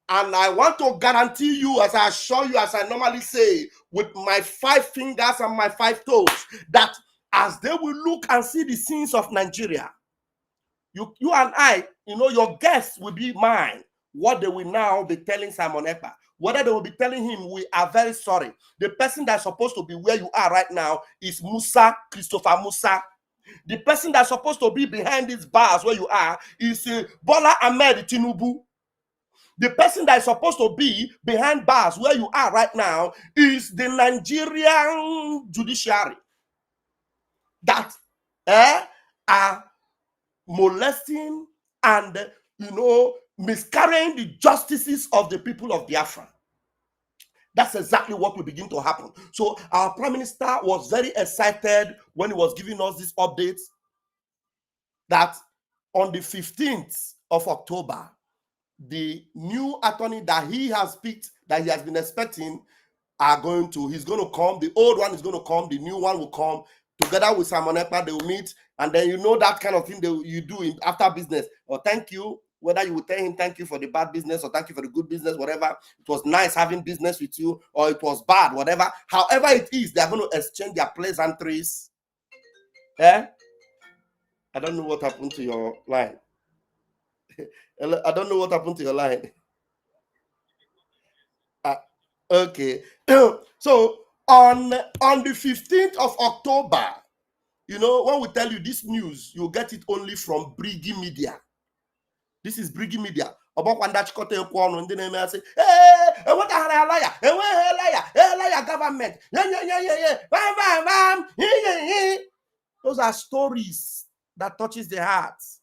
And I want to guarantee you, as I assure you, as I normally say, with my 5 fingers and my 5 toes, that as they will look and see the sins of Nigeria, you and I, your guess will be mine. What they will now be telling Simon Ekpa, whether they will be telling him, we are very sorry. The person that's supposed to be where you are right now is Christopher Musa. The person that's supposed to be behind these bars where you are is Bola Ahmed Tinubu. The person that is supposed to be behind bars where you are right now is the Nigerian judiciary that are molesting and miscarrying the justices of the people of Biafra. That's exactly what will begin to happen. So our Prime Minister was very excited when he was giving us these updates that on the 15th of October, the new attorney that he has picked, that he has been expecting, he's going to come. The old one is going to come. The new one will come. Together with Simon Ekpa, they will meet. And then you know that kind of thing you do after business. Or thank you, whether you will tell him thank you for the bad business or thank you for the good business, whatever. It was nice having business with you, or it was bad, whatever. However it is, they are going to exchange their pleasantries. I don't know what happened to your line. I don't know what happened to your line. Okay. So on the 15th of October, you know, when we tell you this news, you'll get it only from Brigi Media. This is Brigi Media. About when that Chikote Ekwa and then I say, hey, what a liar, liar government. Those are stories that touches the hearts.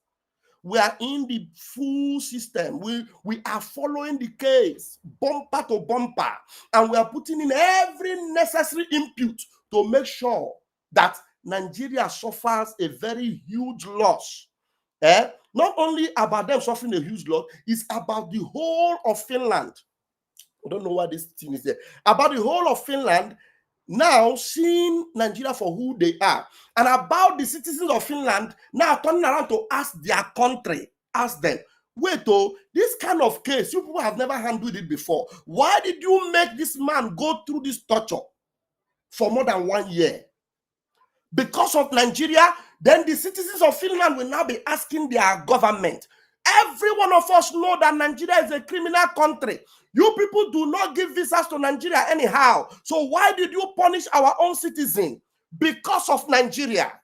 We are in the full system. We are following the case bumper to bumper, and we are putting in every necessary input to make sure that Nigeria suffers a very huge loss. Not only about them suffering a huge loss, it's about the whole of Finland. I don't know why this thing is there. About the whole of Finland now seeing Nigeria for who they are, and about the citizens of Finland now turning around to ask their country, ask them, wait, this kind of case, you people have never handled it before. Why did you make this man go through this torture for more than 1 year? Because of Nigeria, then the citizens of Finland will now be asking their government. Every one of us know that Nigeria is a criminal country. You people do not give visas to Nigeria anyhow. So why did you punish our own citizen? Because of Nigeria.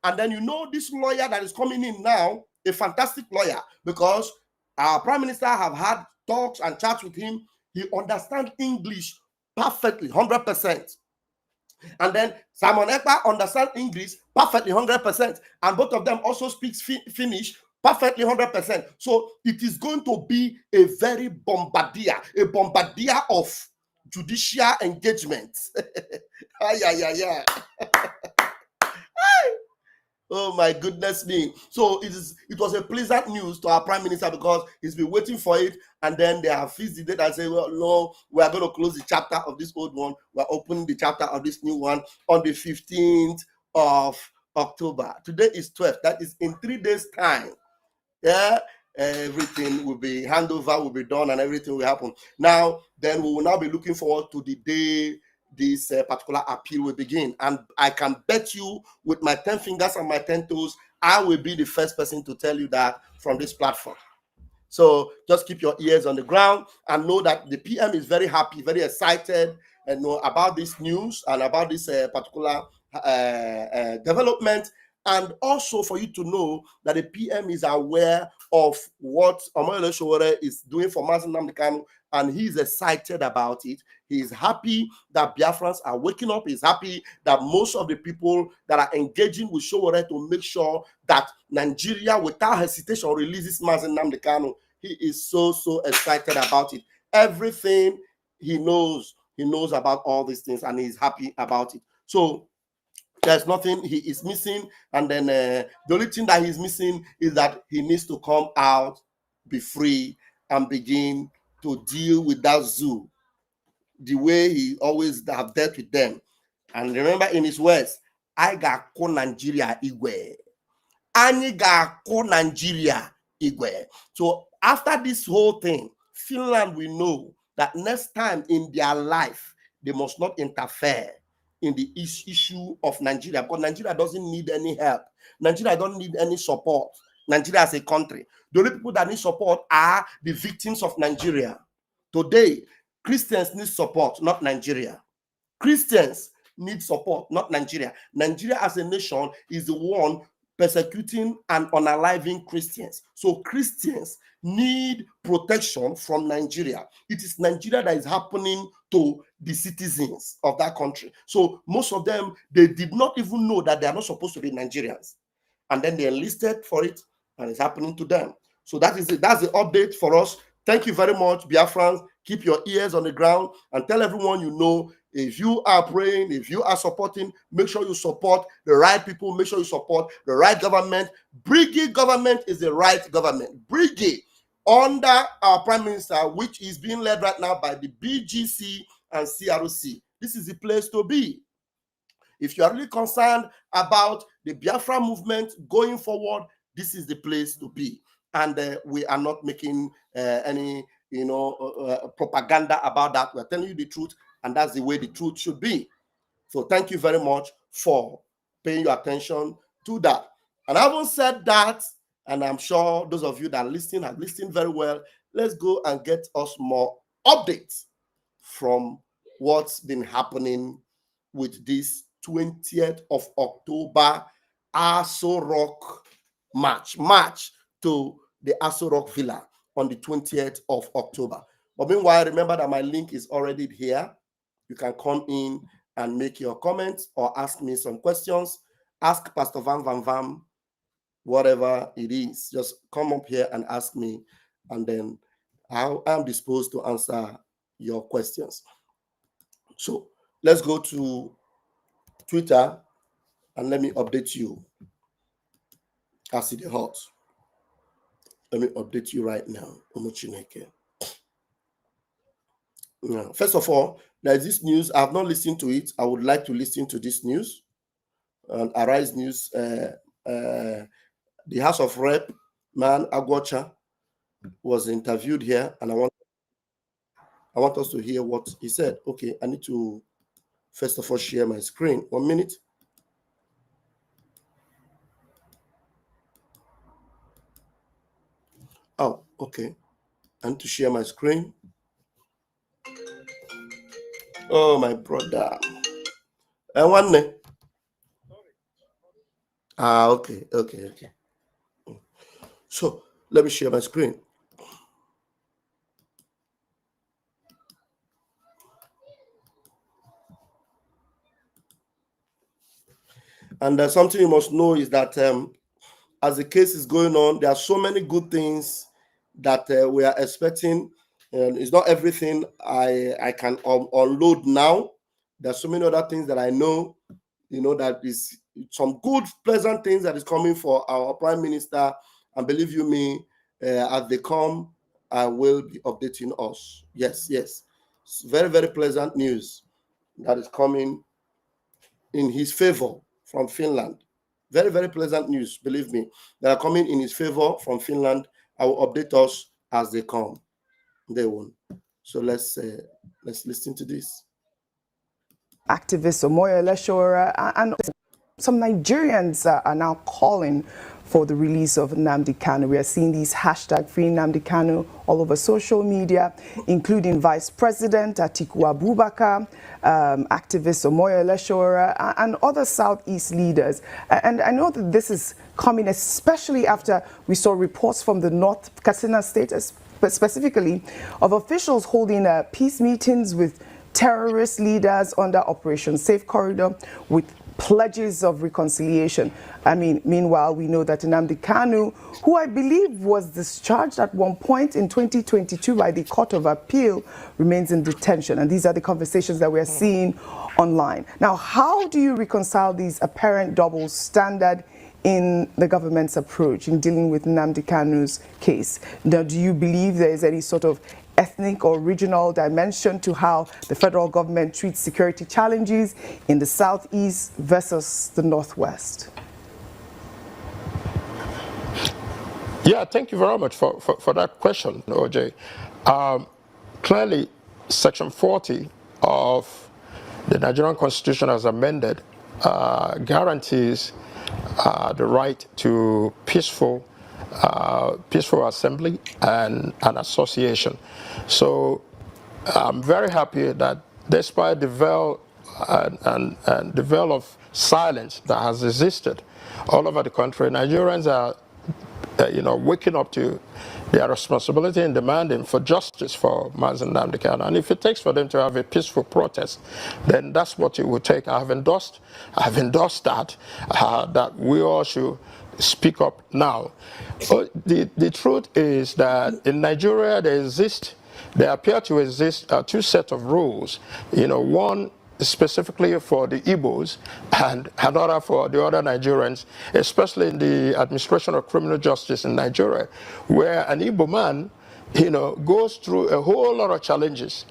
And then you know this lawyer that is coming in now, a fantastic lawyer, because our Prime Minister have had talks and chats with him. He understands English perfectly, 100%. And then Simon Ekpa understands English perfectly, 100%. And both of them also speak Finnish perfectly, 100%. So it is going to be a very bombardier of judicial engagements. Yeah. Oh my goodness me. So it was a pleasant news to our Prime Minister, because he's been waiting for it, and then they have fixed the date and say, well, no, we are going to close the chapter of this old one. We're opening the chapter of this new one on the 15th of October. Today is 12th. That is in 3 days' time. Yeah, everything will be handover, will be done, and everything will happen. Now, then we will now be looking forward to the day this particular appeal will begin. And I can bet you with my 10 fingers and my 10 toes, I will be the first person to tell you that from this platform. So just keep your ears on the ground and know that the PM is very happy, very excited, and know about this news and about this particular development. And also for you to know that the PM is aware of what Omoyele Sowore is doing for Mazi Nnamdi Kanu, and he's excited about it. He's happy that Biafrans are waking up. He's happy that most of the people that are engaging with Sowore to make sure that Nigeria, without hesitation, releases Mazi Nnamdi Kanu. He is so excited about it. Everything he knows about all these things, and he's happy about it. So there's nothing he is missing. And then the only thing that he's missing is that he needs to come out, be free, and begin to deal with that zoo the way he always have dealt with them. And remember in his words, I got Nigeria igwe. Anyị ga-akụ Nigeria igwe. So after this whole thing, Finland will know that next time in their life, they must not interfere in the issue of Nigeria, because Nigeria doesn't need any help. Nigeria don't need any support. Nigeria as a country. The only people that need support are the victims of Nigeria. Today, Christians need support, not Nigeria. Christians need support, not Nigeria. Nigeria as a nation is the one persecuting and unaliving Christians. So Christians need protection from Nigeria. It is Nigeria that is happening to the citizens of that country. So most of them, they did not even know that they are not supposed to be Nigerians. And then they enlisted for it, and it's happening to them. So that is it. That's the update for us. Thank you very much, Biafrans. Keep your ears on the ground and tell everyone you know. If you are praying, if you are supporting, make sure you support the right people. Make sure you support the right government. Brigade government is the right government. Brigade under our Prime Minister, which is being led right now by the BGC and CRC. This is the place to be. If you are really concerned about the Biafra movement going forward, this is the place to be. And we are not making any propaganda about that. We're telling you the truth, and that's the way the truth should be. So thank you very much for paying your attention to that. And having said that, and I'm sure those of you that are listening have listened very well, let's go and get us more updates from what's been happening with this 20th of October Aso Rock march to the Aso Rock Villa on the 20th of October. But meanwhile, remember that my link is already here. You can come in and make your comments or ask me some questions. Ask Pastor Vam, whatever it is. Just come up here and ask me, and then I'm disposed to answer your questions. So let's go to Twitter and let me update you. I see the hot. Let me update you right now. Now, first of all, there is this news. I have not listened to it. I would like to listen to this news. And Arise News, the House of Rep, man, Agwacha, was interviewed here, and I want us to hear what he said. Okay, I need to first of all share my screen. 1 minute. Oh, okay. I need to share my screen. Oh, my brother. And one name. Okay. So let me share my screen. And something you must know is that as the case is going on, there are so many good things that we are expecting. And it's not everything I can unload now. There's so many other things that I know, that is some good, pleasant things that is coming for our Prime Minister. And believe you me, as they come, I will be updating us. Yes. It's very, very pleasant news that is coming in his favor from Finland. Very, very pleasant news, believe me, that are coming in his favor from Finland. I will update us as they come. They won't. So let's listen to this. Activist Omoyo Leshora and some Nigerians are now calling for the release of Nnamdi Kanu. We are seeing these hashtag free Nnamdi Kanu all over social media, including Vice President Atiku Abubakar, activist Omoyo Leshora, and other Southeast leaders. And I know that this is coming especially after we saw reports from the North Katsina State, but specifically of officials holding peace meetings with terrorist leaders under Operation Safe Corridor with pledges of reconciliation. I mean, meanwhile, we know that Nnamdi Kanu, who I believe was discharged at one point in 2022 by the Court of Appeal, remains in detention. And these are the conversations that we're seeing online. Now, how do you reconcile these apparent double standard in the government's approach in dealing with Nnamdi Kanu's case? Now, do you believe there is any sort of ethnic or regional dimension to how the federal government treats security challenges in the Southeast versus the Northwest? Yeah, thank you very much for that question, OJ. Clearly, Section 40 of the Nigerian Constitution as amended guarantees the right to peaceful assembly and association. So I'm very happy that despite the veil and the veil of silence that has existed all over the country, Nigerians are waking up to their responsibility and demanding for justice for Mazen Nnamdi Kanu. And if it takes for them to have a peaceful protest, then that's what it would take. I've endorsed that we all should speak up now. The truth is that in Nigeria there appear to exist two sets of rules. One specifically for the Igbos and another for the other Nigerians, especially in the administration of criminal justice in Nigeria, where an Igbo man, goes through a whole lot of challenges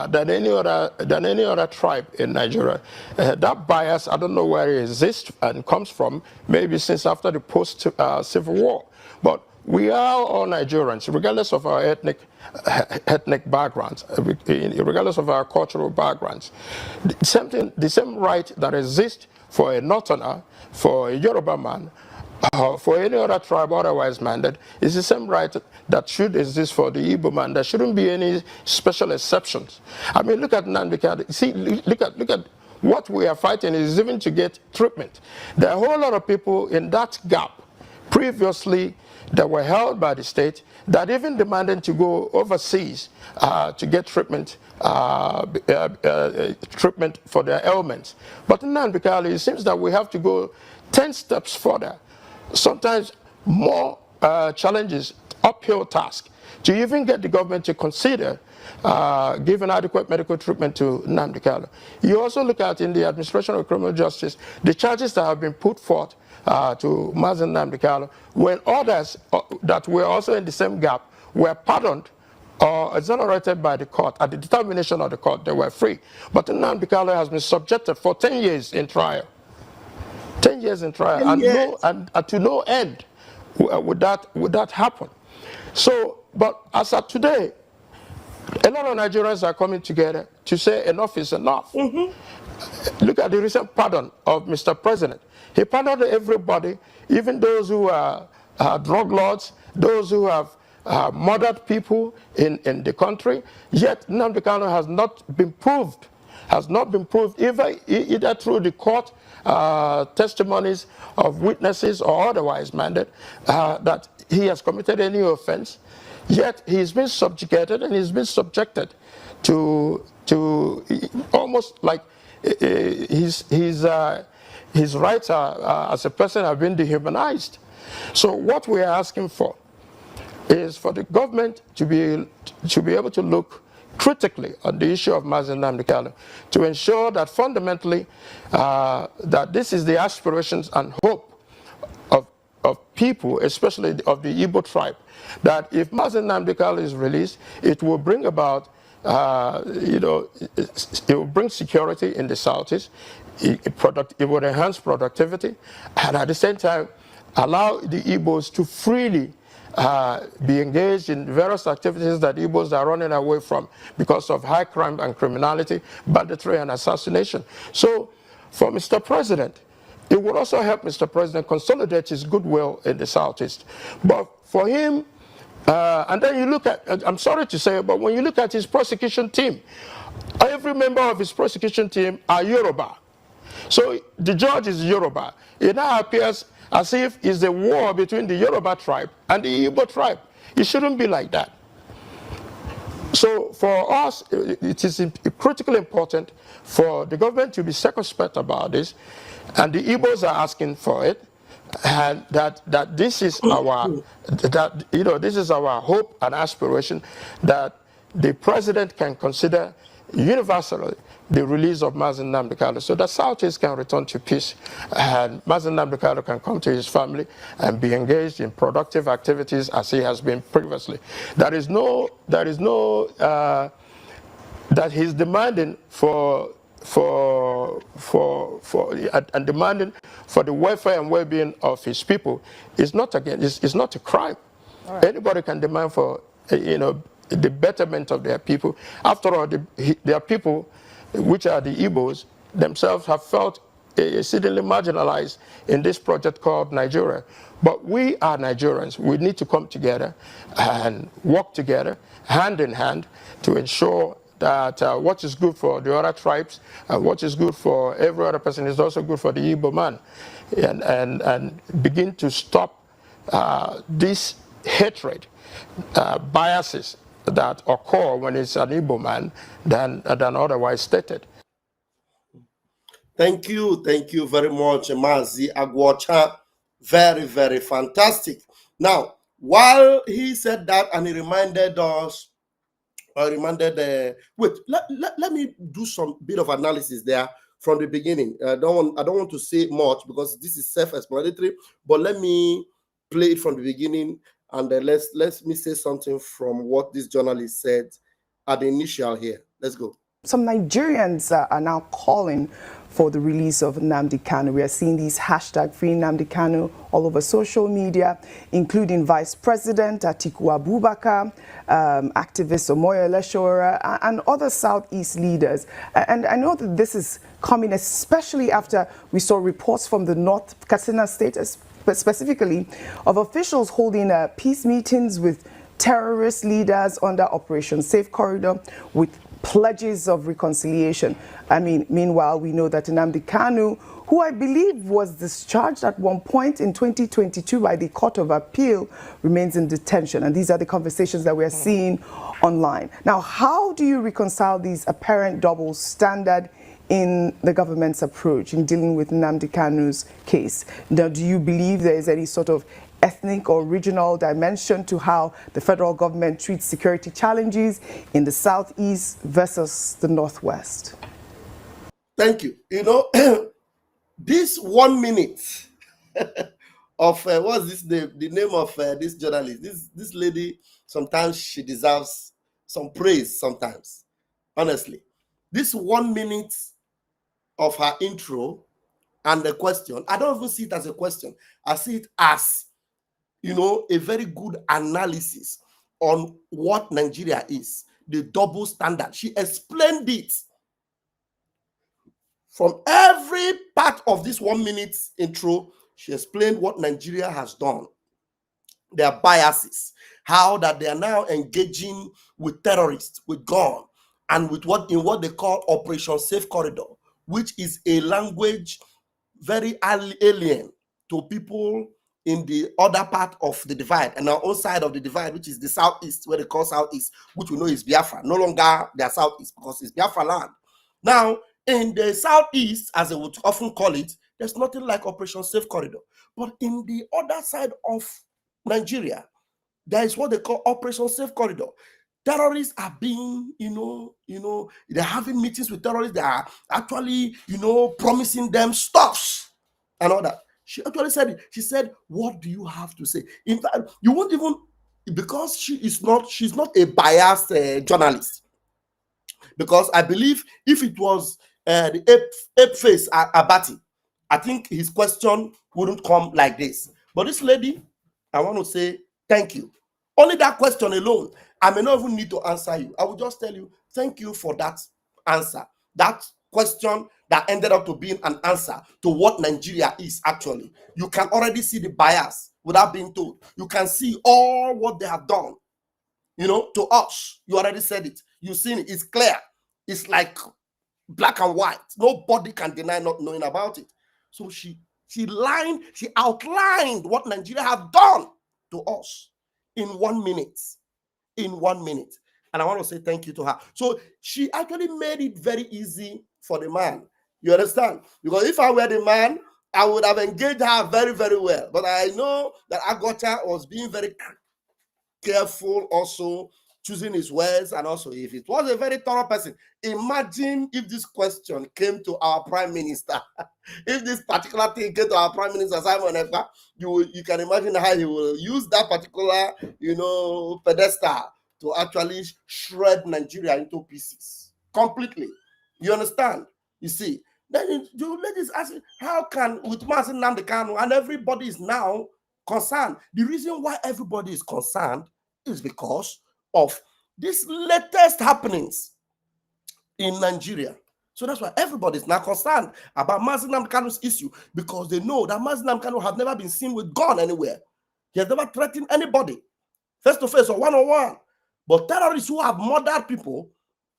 than any other tribe in Nigeria. That bias, I don't know where it exists and comes from, maybe since after the post-Civil War. But we are all Nigerians, regardless of our ethnic backgrounds, regardless of our cultural backgrounds. The same right that exists for a Northerner, for a Yoruba man, for any other tribe otherwise minded, is the same right that should exist for the Igbo man. There shouldn't be any special exceptions. I mean, look at Nnamdi Kanu. See, look at what we are fighting is even to get treatment. There are a whole lot of people in that gap previously that were held by the state that even demanded to go overseas to get treatment for their ailments. But in Nnamdi Kanu, it seems that we have to go 10 steps further, sometimes more challenges, uphill task, to even get the government to consider giving adequate medical treatment to Nnamdi Kanu. You also look at in the administration of criminal justice, the charges that have been put forth to Mazen Nnamdi Kanu, when others that were also in the same gap were pardoned or exonerated by the court. At the determination of the court, they were free. But Nnamdi Kanu has been subjected for 10 years in trial. 10 years in trial, and to no end would that happen. So, but as of today, a lot of Nigerians are coming together to say enough is enough. Look at the recent pardon of Mr. President. He pardoned everybody, even those who are drug lords, those who have murdered people in the country. Yet Nnamdi Kanu has not been proved either through the court testimonies of witnesses or otherwise minded that he has committed any offense. Yet he's been subjugated and he's been subjected to almost like his rights as a person have been dehumanized. So what we are asking for is for the government to be able to look critically on the issue of Mazen Nnamdi Kanu, to ensure that fundamentally that this is the aspirations and hope of people, especially of the Igbo tribe, that if Mazen Nnamdi Kanu is released, it will bring about, it will bring security in the Southeast, it will enhance productivity, and at the same time, allow the Igbos to freely be engaged in various activities that Igbos are running away from because of high crime and criminality, banditry and assassination. So for Mr. President, it would also help Mr. President consolidate his goodwill in the Southeast. But for him, and then you look at, I'm sorry to say, but when you look at his prosecution team, every member of his prosecution team are Yoruba. So the judge is Yoruba. It now appears as if it's a war between the Yoruba tribe and the Igbo tribe. It shouldn't be like that. So for us, it is critically important for the government to be circumspect about this, and the Igbos are asking for it, and that this is our hope and aspiration, that the president can consider universally the release of Mazen Nnamdi Kanu, so that Southeast can return to peace, and Mazen Nnamdi Kanu can come to his family and be engaged in productive activities as he has been previously. That he's demanding and demanding for the welfare and well-being of his people is not it's not a crime. Right. Anybody can demand for the betterment of their people. After all, their people, which are the Igbos, themselves have felt exceedingly marginalized in this project called Nigeria. But we are Nigerians. We need to come together and work together, hand in hand, to ensure that what is good for the other tribes and what is good for every other person is also good for the Igbo man, and begin to stop this hatred, biases that occur when it's an Igbo man than otherwise stated. Thank you very much, Mazi Agwacha. Very, very fantastic. Now, while he said that and he reminded us, or reminded, wait, let me do some bit of analysis there from the beginning. I don't want to say much because this is self-explanatory, but let me play it from the beginning and let me say something from what this journalist said at the initial here. Let's go. Some Nigerians are now calling for the release of Nnamdi Kanu. We are seeing these hashtag free Nnamdi Kanu all over social media, including Vice President Atiku Abubakar, activist Omoyele Sowore, and other Southeast leaders. And I know that this is coming especially after we saw reports from the North Katsina State, specifically of officials holding peace meetings with terrorist leaders under Operation Safe Corridor with pledges of reconciliation. I mean, meanwhile, we know that Nnamdi Kanu, who I believe was discharged at one point in 2022 by the Court of Appeal, remains in detention. And these are the conversations that we're seeing online. Now, how do you reconcile these apparent double standard in the government's approach in dealing with Nnamdi Kanu's case? Now, do you believe there is any sort of ethnic or regional dimension to how the federal government treats security challenges in the Southeast versus the Northwest? Thank you. You know, this 1 minute of what's this the name of this journalist? This lady, sometimes she deserves some praise. Sometimes, honestly, this 1 minute of her intro and the question, I don't even see it as a question. I see it as, you know, a very good analysis on what Nigeria is, the double standard. She explained it from every part of this 1 minute intro. She explained what Nigeria has done, their biases, how that they are now engaging with terrorists, with gun, and with what they call Operation Safe Corridor, which is a language very alien to people in the other part of the divide and our own side of the divide, which is the Southeast, where they call Southeast, which we know is Biafra. No longer they are Southeast because it's Biafra land. Now, in the Southeast, as they would often call it, there's nothing like Operation Safe Corridor. But in the other side of Nigeria, there is what they call Operation Safe Corridor. Terrorists are being, they're having meetings with terrorists. They are actually, promising them stuffs and all that. She actually said it. She said, "What do you have to say?" In fact, you won't even, because she's not a biased journalist. Because I believe if it was the ape face Abati, I think his question wouldn't come like this. But this lady, I want to say thank you. Only that question alone, I may not even need to answer you. I will just tell you, thank you for that answer. That question that ended up to being an answer to what Nigeria is actually. You can already see the bias without being told. You can see all what they have done, to us. You already said it. You've seen it. It's clear. It's like black and white. Nobody can deny not knowing about it. So she outlined what Nigeria have done to us in 1 minute. In 1 minute. And I want to say thank you to her. So she actually made it very easy for the man. You understand? Because if I were the man, I would have engaged her very, very well. But I know that Agota was being very careful, also choosing his words, and also if it was a very thorough person. Imagine if this question came to our prime minister. If this particular thing came to our prime minister, Simon Ekpa, you can imagine how he will use that particular, pedestal to actually shred Nigeria into pieces completely. You understand? You see, then you ladies ask, how can, with Mazi Nnamdi Kanu, and everybody is now concerned. The reason why everybody is concerned is because of these latest happenings in Nigeria. So that's why everybody is now concerned about Mazi Nnamdi Kanu's issue, because they know that Mazi Nnamdi Kanu has never been seen with gun anywhere. He has never threatened anybody, face to face or one-on-one. But terrorists who have murdered people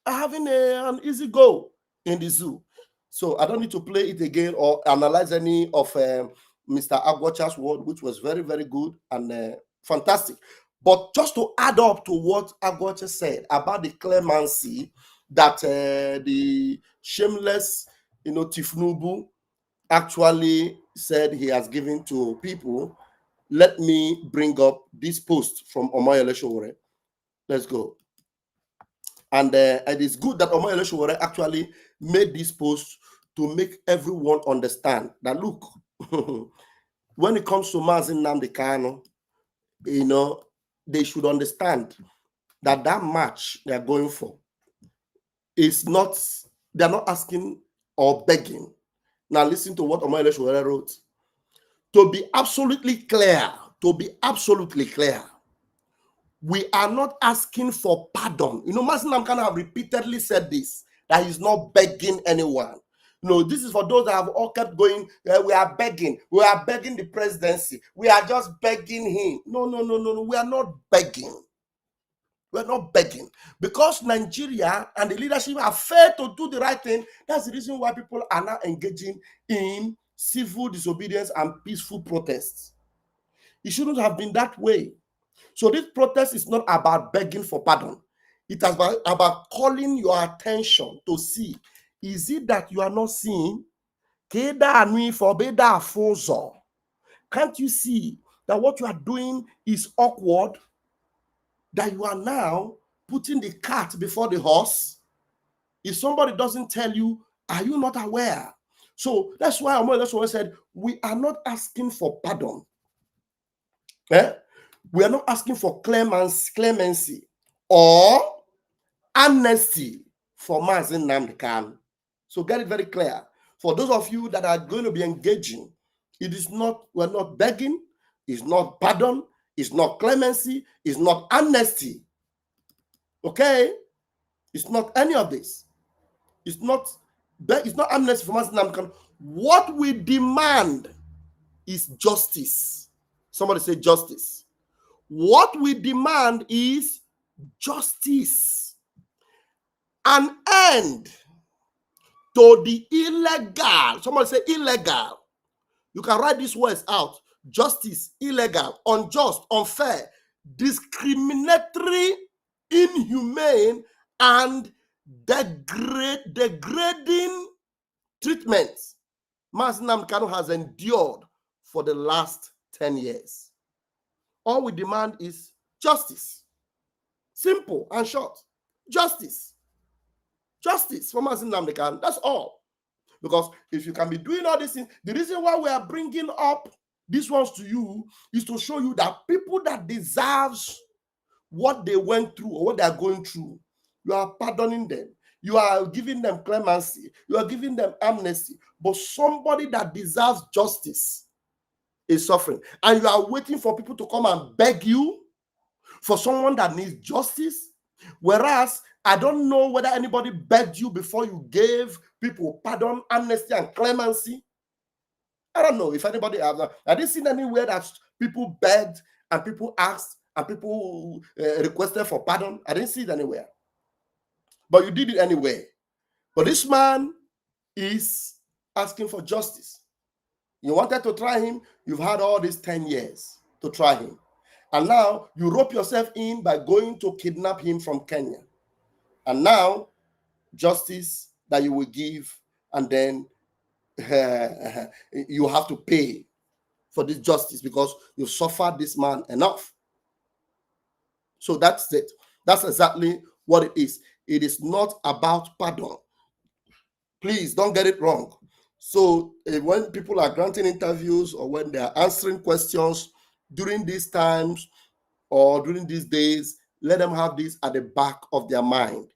are having an easy go in the zoo. So I don't need to play it again or analyze any of Mr. Agwacha's word, which was very, very good and fantastic. But just to add up to what Agwacha said about the clemency that the shameless, Tifnubu actually said he has given to people. Let me bring up this post from Omoyele Sowore. Let's go. And it is good that Omoyele Sowore actually made this post to make everyone understand that, look, when it comes to Mazi Nnamdi Kanu, you know, they should understand that that match they are going for is not, they're not asking or begging. Now listen to what Omoyele Sowore wrote. To be absolutely clear, we are not asking for pardon. You know, Mazi Nnamdi Kanu have repeatedly said this, that he's not begging anyone. No, this is for those that have all kept going, we are begging the presidency, we are just begging him. No, we are not begging. We're not begging, because Nigeria and the leadership have failed to do the right thing. That's the reason why people are now engaging in civil disobedience and peaceful protests. It shouldn't have been that way. So this protest is not about begging for pardon. It is about calling your attention to see, is it that you are not seeing? Can't you see that what you are doing is awkward? That you are now putting the cart before the horse? If somebody doesn't tell you, are you not aware? So that's why Omoyele said, we are not asking for pardon. We are not asking for clemency or amnesty for Mazi Nnamdi Kanu. So get it very clear. For those of you that are going to be engaging, it is not, we're not begging, it's not pardon, it's not clemency, it's not amnesty. Okay? It's not any of this. It's not amnesty for Mazi Nnamdi Kanu. What we demand is justice. Somebody say justice. What we demand is justice. An end to the illegal. Somebody say illegal. You can write these words out. Justice, illegal, unjust, unfair, discriminatory, inhumane, and degrading treatment Mazi Nnamdi Kanu has endured for the last 10 years. All we demand is justice. Simple and short. Justice. Justice for Mazi Nnamdi Kanu. That's all. Because if you can be doing all these things, the reason why we are bringing up these ones to you is to show you that people that deserves what they went through or what they are going through, you are pardoning them. You are giving them clemency. You are giving them amnesty. But somebody that deserves justice is suffering. And you are waiting for people to come and beg you for someone that needs justice. Whereas, I don't know whether anybody begged you before you gave people pardon, amnesty, and clemency. I don't know if anybody has. I didn't see anywhere that people begged and people asked and people requested for pardon. I didn't see it anywhere. But you did it anyway. But this man is asking for justice. You wanted to try him. You've had all these 10 years to try him. And now you rope yourself in by going to kidnap him from Kenya. And now, justice that you will give, and then you have to pay for this justice because you suffered this man enough. So that's it. That's exactly what it is. It is not about pardon. Please don't get it wrong. So when people are granting interviews or when they are answering questions during these times or during these days, let them have this at the back of their mind,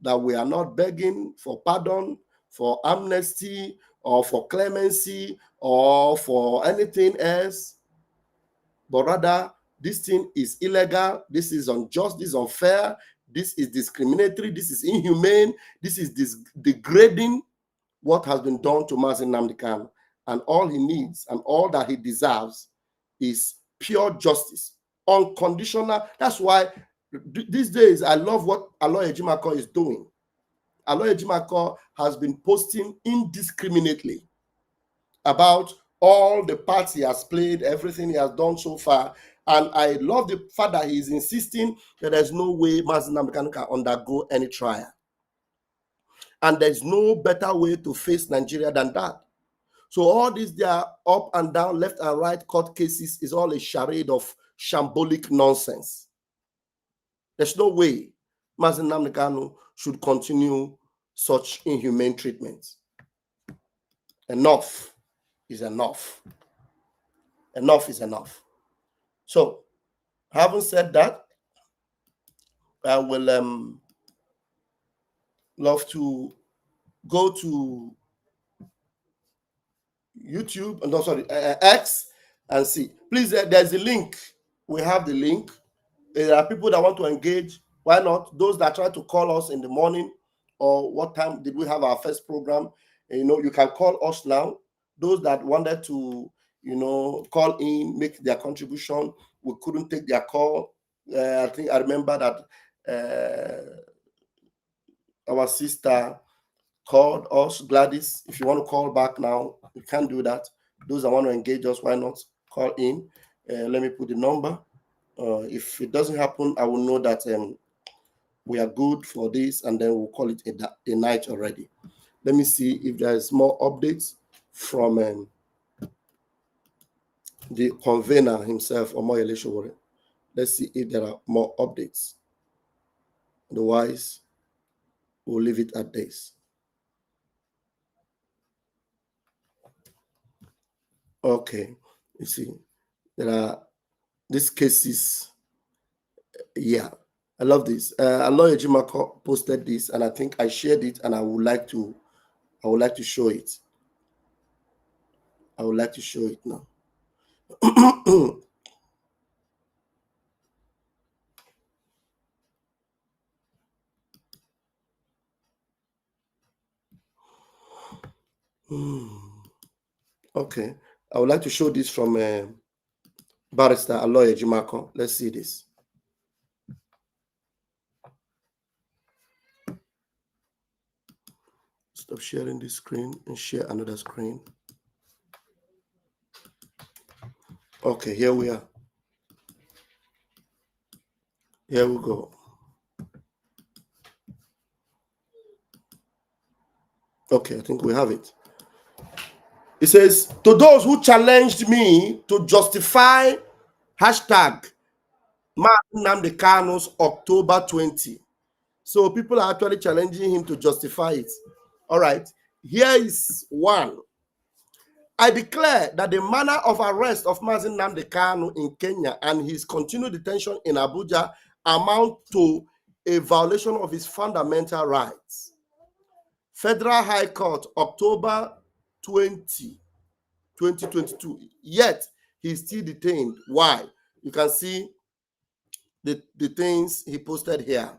that we are not begging for pardon, for amnesty, or for clemency, or for anything else, but rather this thing is illegal, this is unjust, this is unfair, this is discriminatory, this is inhumane, this is degrading what has been done to Mazi Nnamdi Kanu. And all he needs and all that he deserves is pure justice, unconditional. That's why these days I love what Aloy Ejimakor is doing. Aloy Ejimakor has been posting indiscriminately about all the parts he has played, everything he has done so far. And I love the fact that he is insisting that there's no way Mazi Nnamdi Kanu can undergo any trial. And there's no better way to face Nigeria than that. So all these, they are up and down, left and right court cases is all a charade of shambolic nonsense. There's no way Mazi Nnamdi Kanu should continue such inhumane treatment. Enough is enough. Enough is enough. So, having said that, I will love to go to YouTube, no, sorry, X, and see. Please, there's a link. We have the link. There are people that want to engage. Why not? Those that try to call us in the morning, or what time did we have our first program? You can call us now. Those that wanted to, call in, make their contribution, we couldn't take their call. I remember that our sister called us, Gladys. If you want to call back now, you can do that. Those that want to engage us, why not call in? Let me put the number. If it doesn't happen, I will know that we are good for this, and then we'll call it a night already. Let me see if there's more updates from the convener himself, Omoyele Sowore. Let's see if there are more updates. Otherwise, we'll leave it at this. Okay, you see, there are these cases. Yeah, I love this. Aloy Ejimako posted this, and I think I shared it, and I would like to show it. I would like to show it now. Okay, I would like to show this from Barrister Aloy Ejimako. Let's see this. Stop sharing this screen and share another screen. Okay, here we are. Here we go. Okay, I think we have it. It says, to those who challenged me to justify hashtag Mazi Nnamdi Kanu's October 20. So people are actually challenging him to justify it. All right, here is one. I declare that the manner of arrest of Mazi Nnamdi Kanu in Kenya and his continued detention in Abuja amount to a violation of his fundamental rights. Federal High Court, October 20, 2022. Yet, he's still detained. Why? You can see the things he posted here.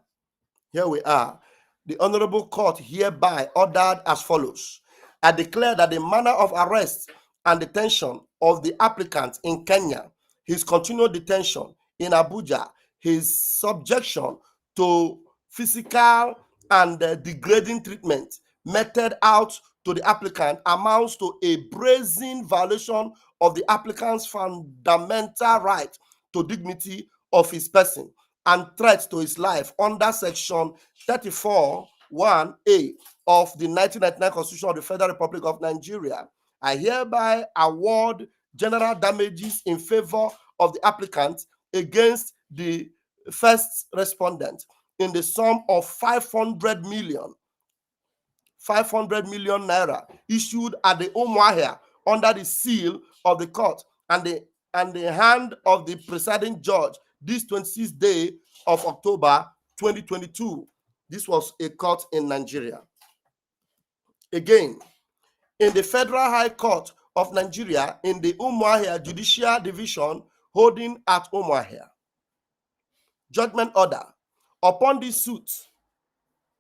Here we are. The Honorable Court hereby ordered as follows. I declare that the manner of arrest and detention of the applicant in Kenya, his continued detention in Abuja, his subjection to physical and degrading treatment meted out to the applicant amounts to a brazen violation of the applicant's fundamental right to dignity of his person and threat to his life under Section 34(1)(a) of the 1999 Constitution of the Federal Republic of Nigeria. I hereby award general damages in favor of the applicant against the first respondent in the sum of 500 million naira issued at the Umuahia under the seal of the court and the hand of the presiding judge this 26th day of October 2022. This was a court in Nigeria. Again, in the Federal High Court of Nigeria in the Umuahia Judicial Division holding at Umuahia. Judgment order. Upon this suit,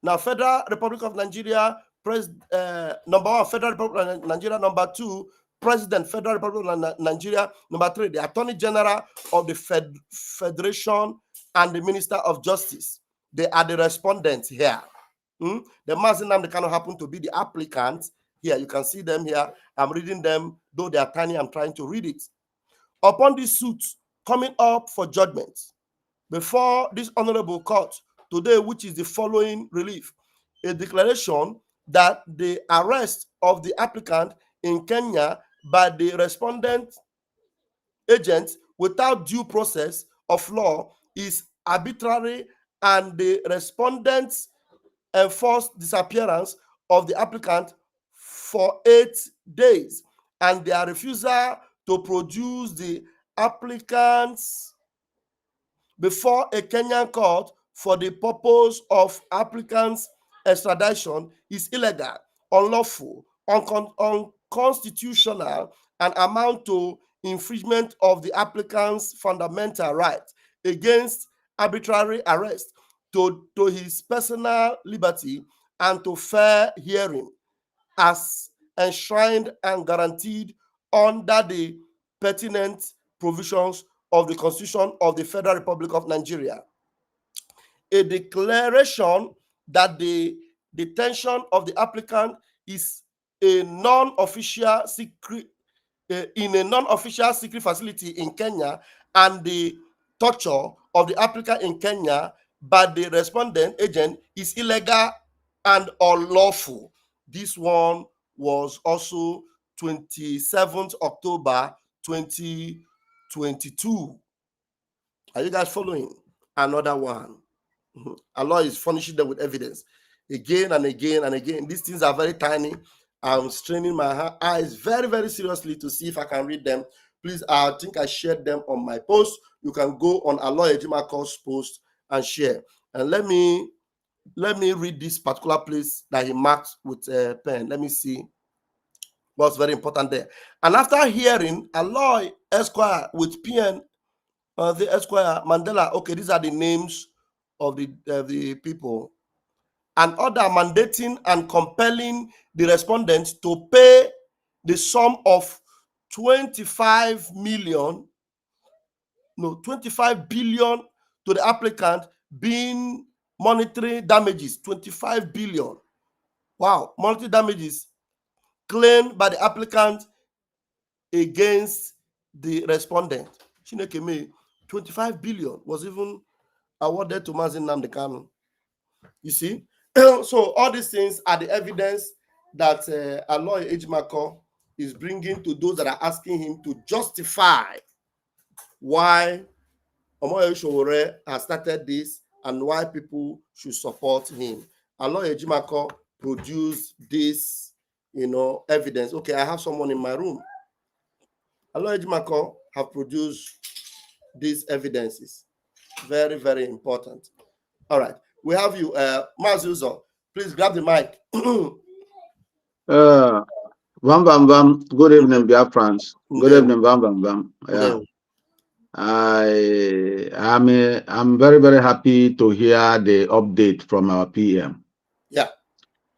now Federal Republic of Nigeria, number 1, Federal Republic of Nigeria, number 2, President, Federal Republic of Nigeria, number 3, the Attorney General of the Federation and the Minister of Justice. They are the respondents here. The Mazi Nnamdi Kanu happen to be the applicant. Here, you can see them here. I'm reading them, though they are tiny, I'm trying to read it. Upon this suit coming up for judgment before this honorable court today, which is the following relief, a declaration that the arrest of the applicant in Kenya by the respondent agents without due process of law is arbitrary, and the respondents enforced disappearance of the applicant for 8 days, and their refusal to produce the applicants before a Kenyan court for the purpose of applicants' extradition is illegal, unlawful, unconstitutional, and amount to infringement of the applicant's fundamental right against arbitrary arrest, to his personal liberty, and to fair hearing, as enshrined and guaranteed under the pertinent provisions of the Constitution of the Federal Republic of Nigeria. A declaration that the detention of the applicant is a non-official secret in a non-official secret facility in Kenya, and the torture of the applicant in Kenya by the respondent agent is illegal and unlawful. This one was also 27th October 2022. Are you guys following? Another one. Allah is furnishing them with evidence again and again and again. These things are very tiny. I'm straining my eyes very, very seriously to see if I can read them. Please, I think I shared them on my post. You can go on Aloy Ejimako's post and share. And let me read this particular place that he marked with a pen. Let me see what's very important there. And after hearing Aloy Esquire with PN, the Esquire Mandela, okay, these are the names of the people, and order mandating and compelling the respondents to pay the sum of 25 billion to the applicant, being monetary damages. 25 billion. Wow, monetary damages claimed by the applicant against the respondent. 25 billion was even awarded to Mazin Nnamdi Kanu. You see? So all these things are the evidence that Aloy Ejimako is bringing to those that are asking him to justify why Omoyele Sowore has started this and why people should support him. Aloy Ejimako produced this, evidence. Okay, I have someone in my room. Aloy Ejimako have produced these evidences. Very, very important. All right. We have you, Mazuzo. Please grab the mic. Bam bam bam. Good evening, dear friends. Good evening, bam bam bam. Yeah. I'm very, very happy to hear the update from our PM. Yeah.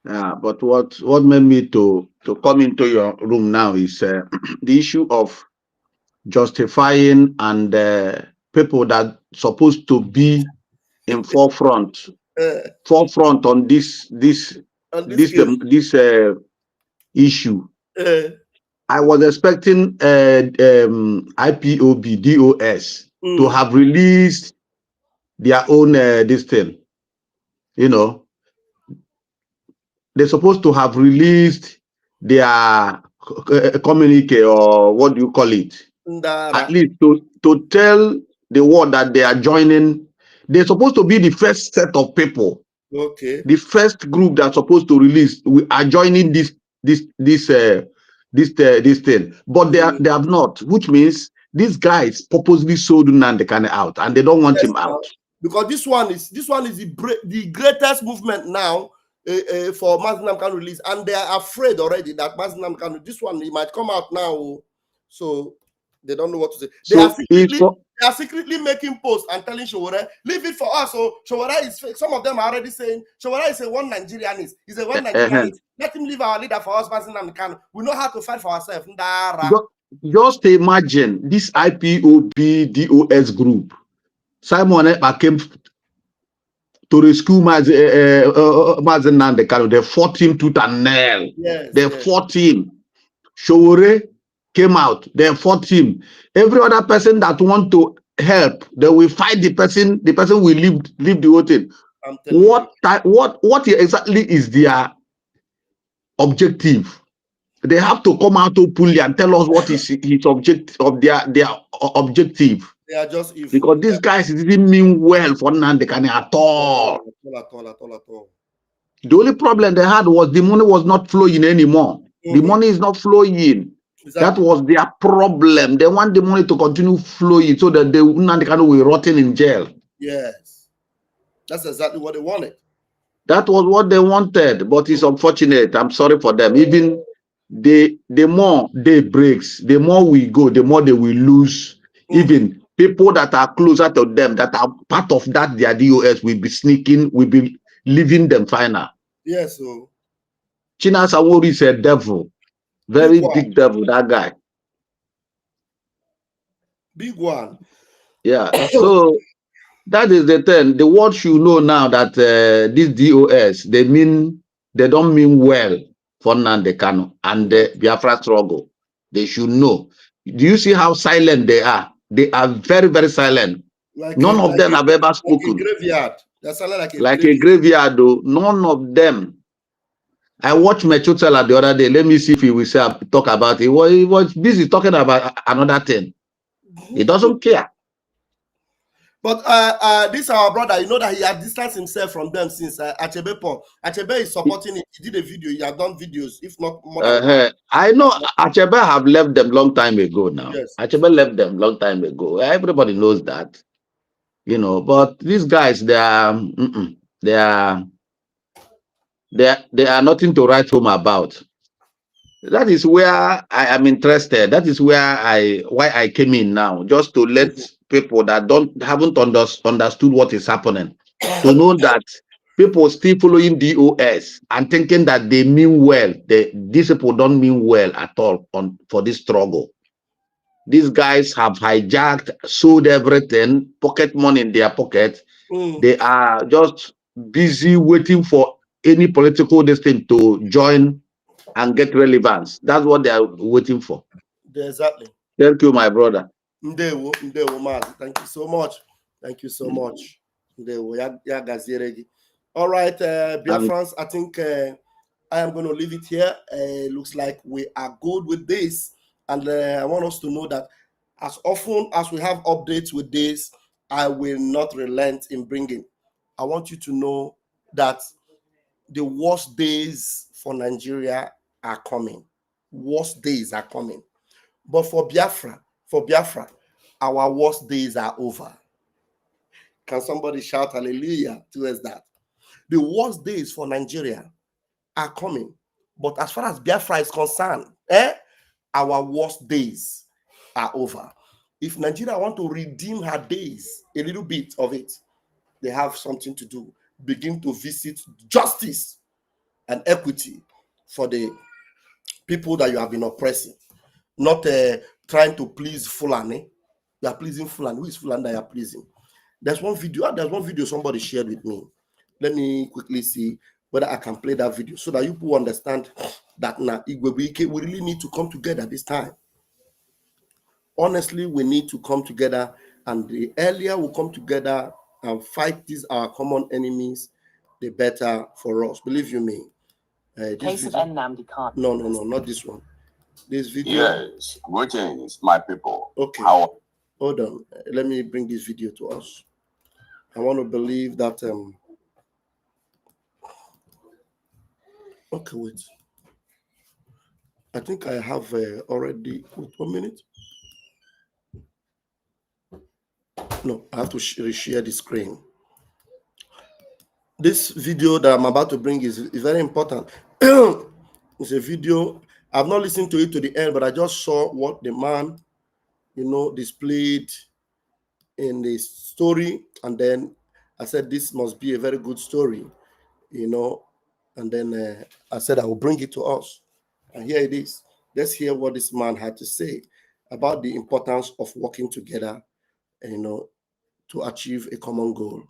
Yeah. But what made me to come into your room now is the issue of justifying and people that supposed to be in forefront on this issue. I was expecting IPOB DOS to have released their own this thing. They're supposed to have released their communique, or what do you call it? At least to tell the world that they are joining. They're supposed to be the first set of people. Okay. The first group that's supposed to release. We are joining this thing, but they have not, which means these guys purposely sold Nnamdi Kanu out, and they don't want him out. Because this one is the greatest movement now for Mazin Nnamdi Kanu release, and they are afraid already that Mazin Nnamdi Kanu, this one, he might come out now, so they don't know what to say. They are secretly making posts and telling Sowore, leave it for us. So Sowore is fake. Some of them are already saying Sowore is a one Nigerianist. He's a one Nigerianist. Let him leave our leader for us, Mazin Nnamdi Kanu. We know how to fight for ourselves. Just imagine this IPOB DOS group. Simon Ekpa came to rescue Mazin Nnamdi Kanu. They fought him tooth and nail. They fought him. Sowore came out. They fought him. Every other person that want to help, they will fight the person. The person will leave the whole thing. What exactly is their objective? they have to come out openly and tell us what is his object of their objective. They are just evil. Because these guys didn't mean well for Nnamdi Kanu at all. At all. The only problem they had was the money was not flowing anymore. The money is not flowing. Exactly. That was their problem. They want the money to continue flowing so that Nnamdi Kanu will rotting in jail. Yes. That's exactly what they wanted. That was what they wanted, but it's unfortunate. I'm sorry for them. Even the more day breaks, the more we go, the more they will lose. Even people that are closer to them, that are part of that, their DOS will be sneaking, will be leaving them final. Yes, so China Sawori is a devil, very big devil, that guy. Big one. Yeah. So that is the thing. The world should know now that this DOS, they don't mean well for Nnamdi Kanu and the Biafra struggle. They should know. Do you see how silent they are? They are very, very silent. None of them have ever spoken. Like a graveyard. They're silent like a graveyard, though. None of them. I watched Methuselah the other day. Let me see if he will say talk about it. He was busy talking about another thing. He doesn't care. But this our brother, you know that he has distanced himself from them since Achebe Paul. Achebe is supporting it. He did a video. He has done videos, if not more than I know Achebe have left them long time ago now. Yes. Achebe left them long time ago. Everybody knows that. You know, but these guys, they are nothing to write home about. That is where I am interested. That is where why I came in now, just to let people that haven't understood what is happening to know that people still following DOS and thinking that they mean well. These people don't mean well at all for this struggle. These guys have hijacked, sold everything, pocket money in their pocket. They are just busy waiting for any political thing to join and get relevance. That's what they are waiting for. Exactly. Thank you, my brother. Ndewo, man. Thank you so much. Thank you so much. Ndewo, ya gazieregi. All right, Biafrans, I think I am going to leave it here. Looks like we are good with this. And I want us to know that as often as we have updates with this, I will not relent in bringing. I want you to know that the worst days for Nigeria are coming. Worst days are coming. But for Biafra, our worst days are over. Can somebody shout hallelujah towards that? The worst days for Nigeria are coming. But as far as Biafra is concerned, our worst days are over. If Nigeria want to redeem her days, a little bit of it, they have something to do. Begin to visit justice and equity for the people that you have been oppressing. Not trying to please Fulani. You are pleasing Fulani. Who is Fulani that you are pleasing? There's one video somebody shared with me. Let me quickly see whether I can play that video so that you people understand that now we really need to come together this time. Honestly, we need to come together, and the earlier we come together and fight these our common enemies, the better for us. Believe you me. Case of Nnamdi Kanu. No, not this one. This video. Yes, greetings, my people. Okay. Hold on. Let me bring this video to us. I want to believe that. Okay, wait. I think I have already. Wait 1 minute. No, I have to reshare the screen. This video that I'm about to bring is very important. It's a video. I've not listened to it to the end, but I just saw what the man, displayed in the story, and then I said this must be a very good story, and then I said I will bring it to us, and here it is. Let's hear what this man had to say about the importance of working together, to achieve a common goal.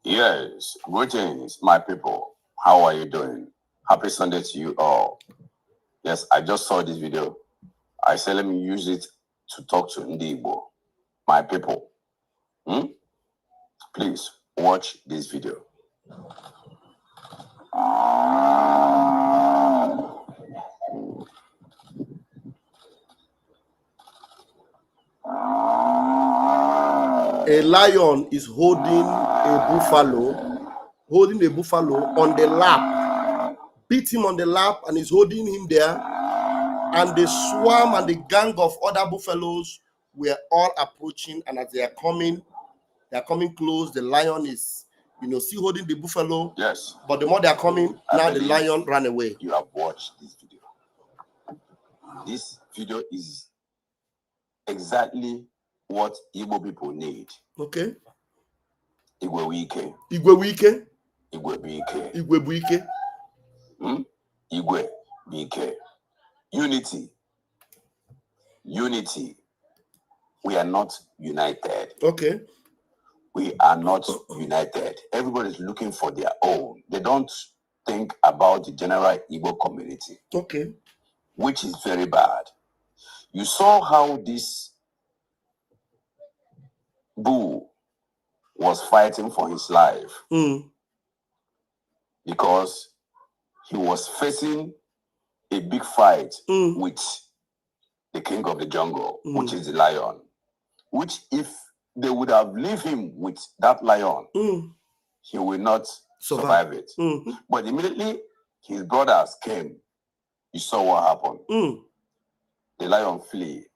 Yes, greetings, my people. How are you doing? Happy Sunday to you all. Yes, I just saw this video. I said let me use it to talk to Ndibo, my people. Please watch this video. a lion is holding a buffalo on the lap, beat him on the lap, and is holding him there. And the swarm and the gang of other buffaloes were all approaching, and as they are coming close. The lion is, still holding the buffalo. Yes. But the more they are coming, now the lion ran away. You have watched this video. This video is exactly what Igbo people need. Okay. Igwe wike. Igwe wike. Igwe bike. Igwe buike. Igwe bike. Unity. Unity. We are not united. Okay. We are not united. Everybody's looking for their own. They don't think about the general Igbo community. Okay. Which is very bad. You saw how this bull was fighting for his life because he was facing a big fight with the king of the jungle, which is the lion, which if they would have left him with that lion, he will not survive it. But immediately his brothers came. You saw what happened. The lion flee.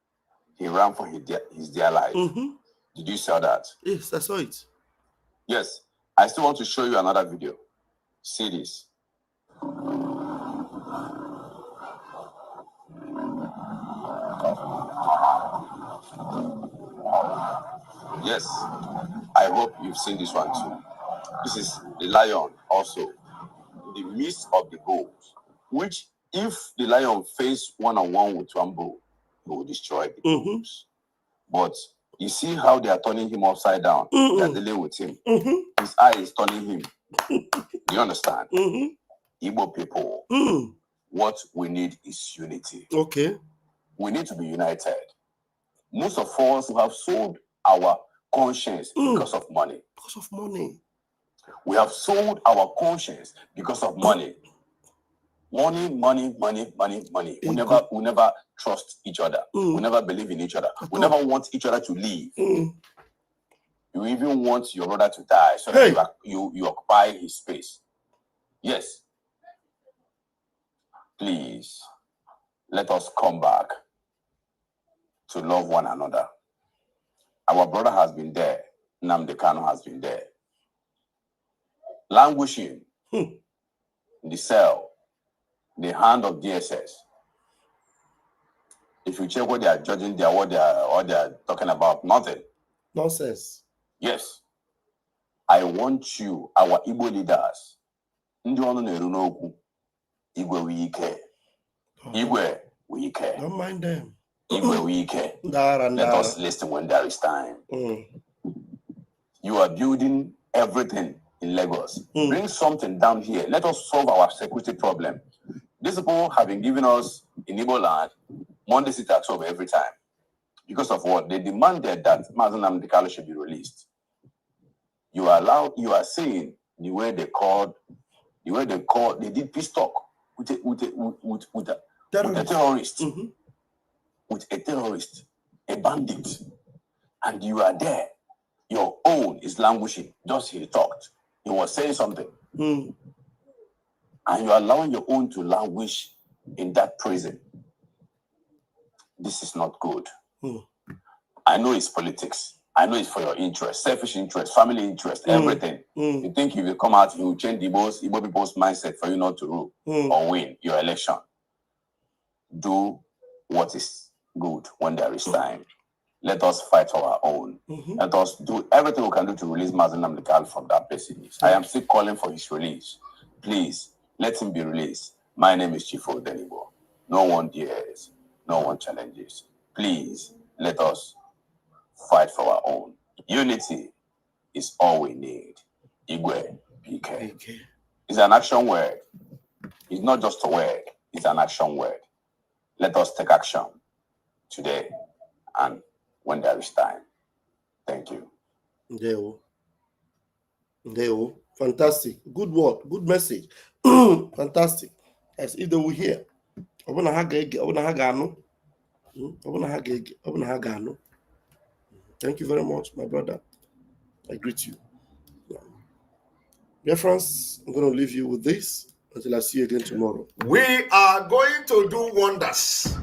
He ran for his dear life. Did you see that? Yes, I saw it. Yes. I still want to show you another video. See this. Yes. I hope you've seen this one too. This is the lion also in the midst of the bulls, which if the lion faced one-on-one with one bull, he will destroy the bulls. But you see how they are turning him upside down. They are dealing with him. His eye is turning him. Do you understand? Igbo people, what we need is unity. Okay. We need to be united. Most of us have sold our conscience because of money. Because of money. We have sold our conscience because of money. Money, money, money, money, money. We never trust each other. We never believe in each other. We never want each other to leave. You even want your brother to die so that you occupy his space. Yes. Please, let us come back to love one another. Our brother has been there. Nnamdi Kanu has been there. Languishing in the cell, the hand of DSS. If you check what they are judging, what they are talking about, nothing. Nonsense. Yes. I want you, our Igbo leaders, ndị ọnụ na-eru n'okwu, Igwe wike. Igwe wike. Don't mind them. Igwe wike. Let us listen when there is time. You are building everything in Lagos. Bring something down here. Let us solve our security problem. These people have been giving us in Igbo land Monday sit at home every time. Because of what? They demanded that Mazen Nnamdi Kanu should be released. You are saying the way they did peace talk with a terrorist. With a terrorist, a bandit. And you are there. Your own is languishing. Just he talked. He was saying something. And you're allowing your own to languish in that prison. This is not good. I know it's politics. I know it's for your interest, selfish interest, family interest, everything. You think if you come out, you will change Igbo people's mindset for you not to rule or win your election. Do what is good when there is time. Let us fight for our own. Let us do everything we can do to release Mazen Nnamdi Kanu from that place he is. I am still calling for his release. Please, let him be released. My name is Chief Odenibo. No one dares. No one challenges. Please, let us fight for our own. Unity is all we need. Igwe, PK. It's an action word. It's not just a word. It's an action word. Let us take action today and when there is time. Thank you. Ndeo. Fantastic. Good word. Good message. Fantastic. As if they will hear. Thank you very much, my brother. I greet you. Dear friends, I'm going to leave you with this until I see you again tomorrow. We are going to do wonders.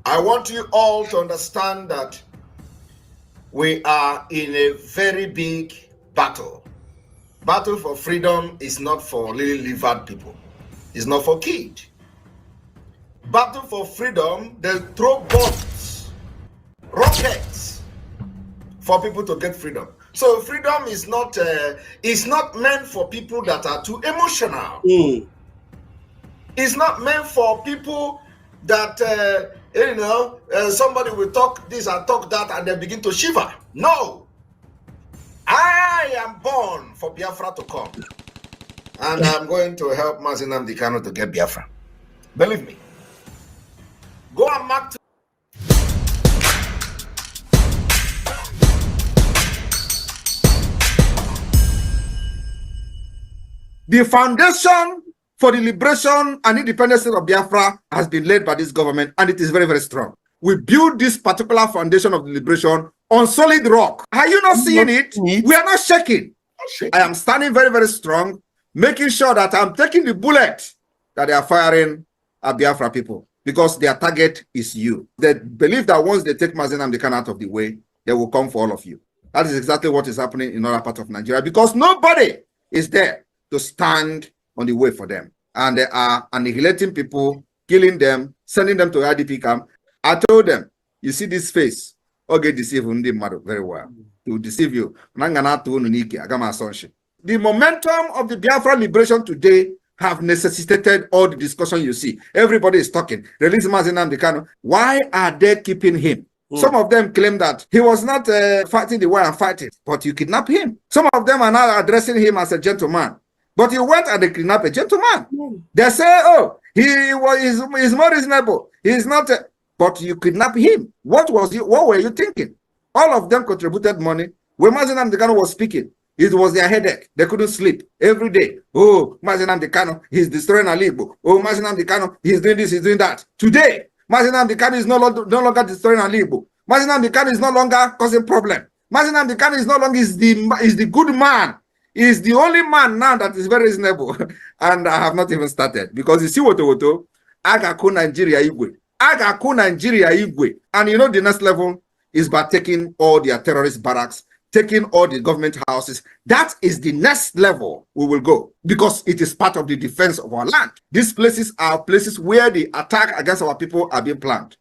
I want you all to understand that we are in a very big battle. Battle for freedom is not for lily-livered people. It's not for kids. Battle for freedom, they throw bombs, rockets for people to get freedom. So freedom is not meant for people that are too emotional. It's not meant for people that somebody will talk this and talk that and they begin to shiver. No. I am born for Biafra to come. And I'm going to help Mazi Nnamdi Kanu to get Biafra. Believe me. Go and mark. The foundation for the liberation and independence of Biafra has been laid by this government, and it is very, very strong. We build this particular foundation of the liberation on solid rock. Are you not seeing it? We are not shaking. I am standing very, very strong, making sure that I'm taking the bullet that they are firing at Biafra people, because their target is you. They believe that once they take Mazi Nnamdi Kanu out of the way, they will come for all of you. That is exactly what is happening in other parts of Nigeria, because nobody is there to stand on the way for them. And they are annihilating people, killing them, sending them to IDP camp. I told them, you see this face, okay, deceive very well. To deceive you. The momentum of the Biafra liberation today have necessitated all the discussion you see. Everybody is talking. Release Mazi Nnamdi Kanu. Why are they keeping him? Some of them claim that he was not fighting the way I'm fighting, but you kidnap him. Some of them are now addressing him as a gentleman. But you went and kidnapped a gentleman. They say, oh, he's more reasonable. He's not, but you kidnapped him. What were you thinking? All of them contributed money. When Mazi Nnamdi Kanu was speaking, it was their headache. They couldn't sleep every day. Oh, Mazi Nnamdi Kanu, he's destroying Alibo. Oh, Mazi Nnamdi Kanu, he's doing this, he's doing that. Today, Mazi Nnamdi Kanu is no longer destroying Alibo. Mazi Nnamdi Kanu is no longer causing problem. Mazi Nnamdi Kanu is no longer is the good man. Is the only man now that is very reasonable. And I have not even started. Because you see what Agaku Nigeria Igwe. Agaku Nigeria Igwe. And you know the next level is by taking all their terrorist barracks, taking all the government houses. That is the next level we will go. Because it is part of the defense of our land. These places are places where the attack against our people are being planned.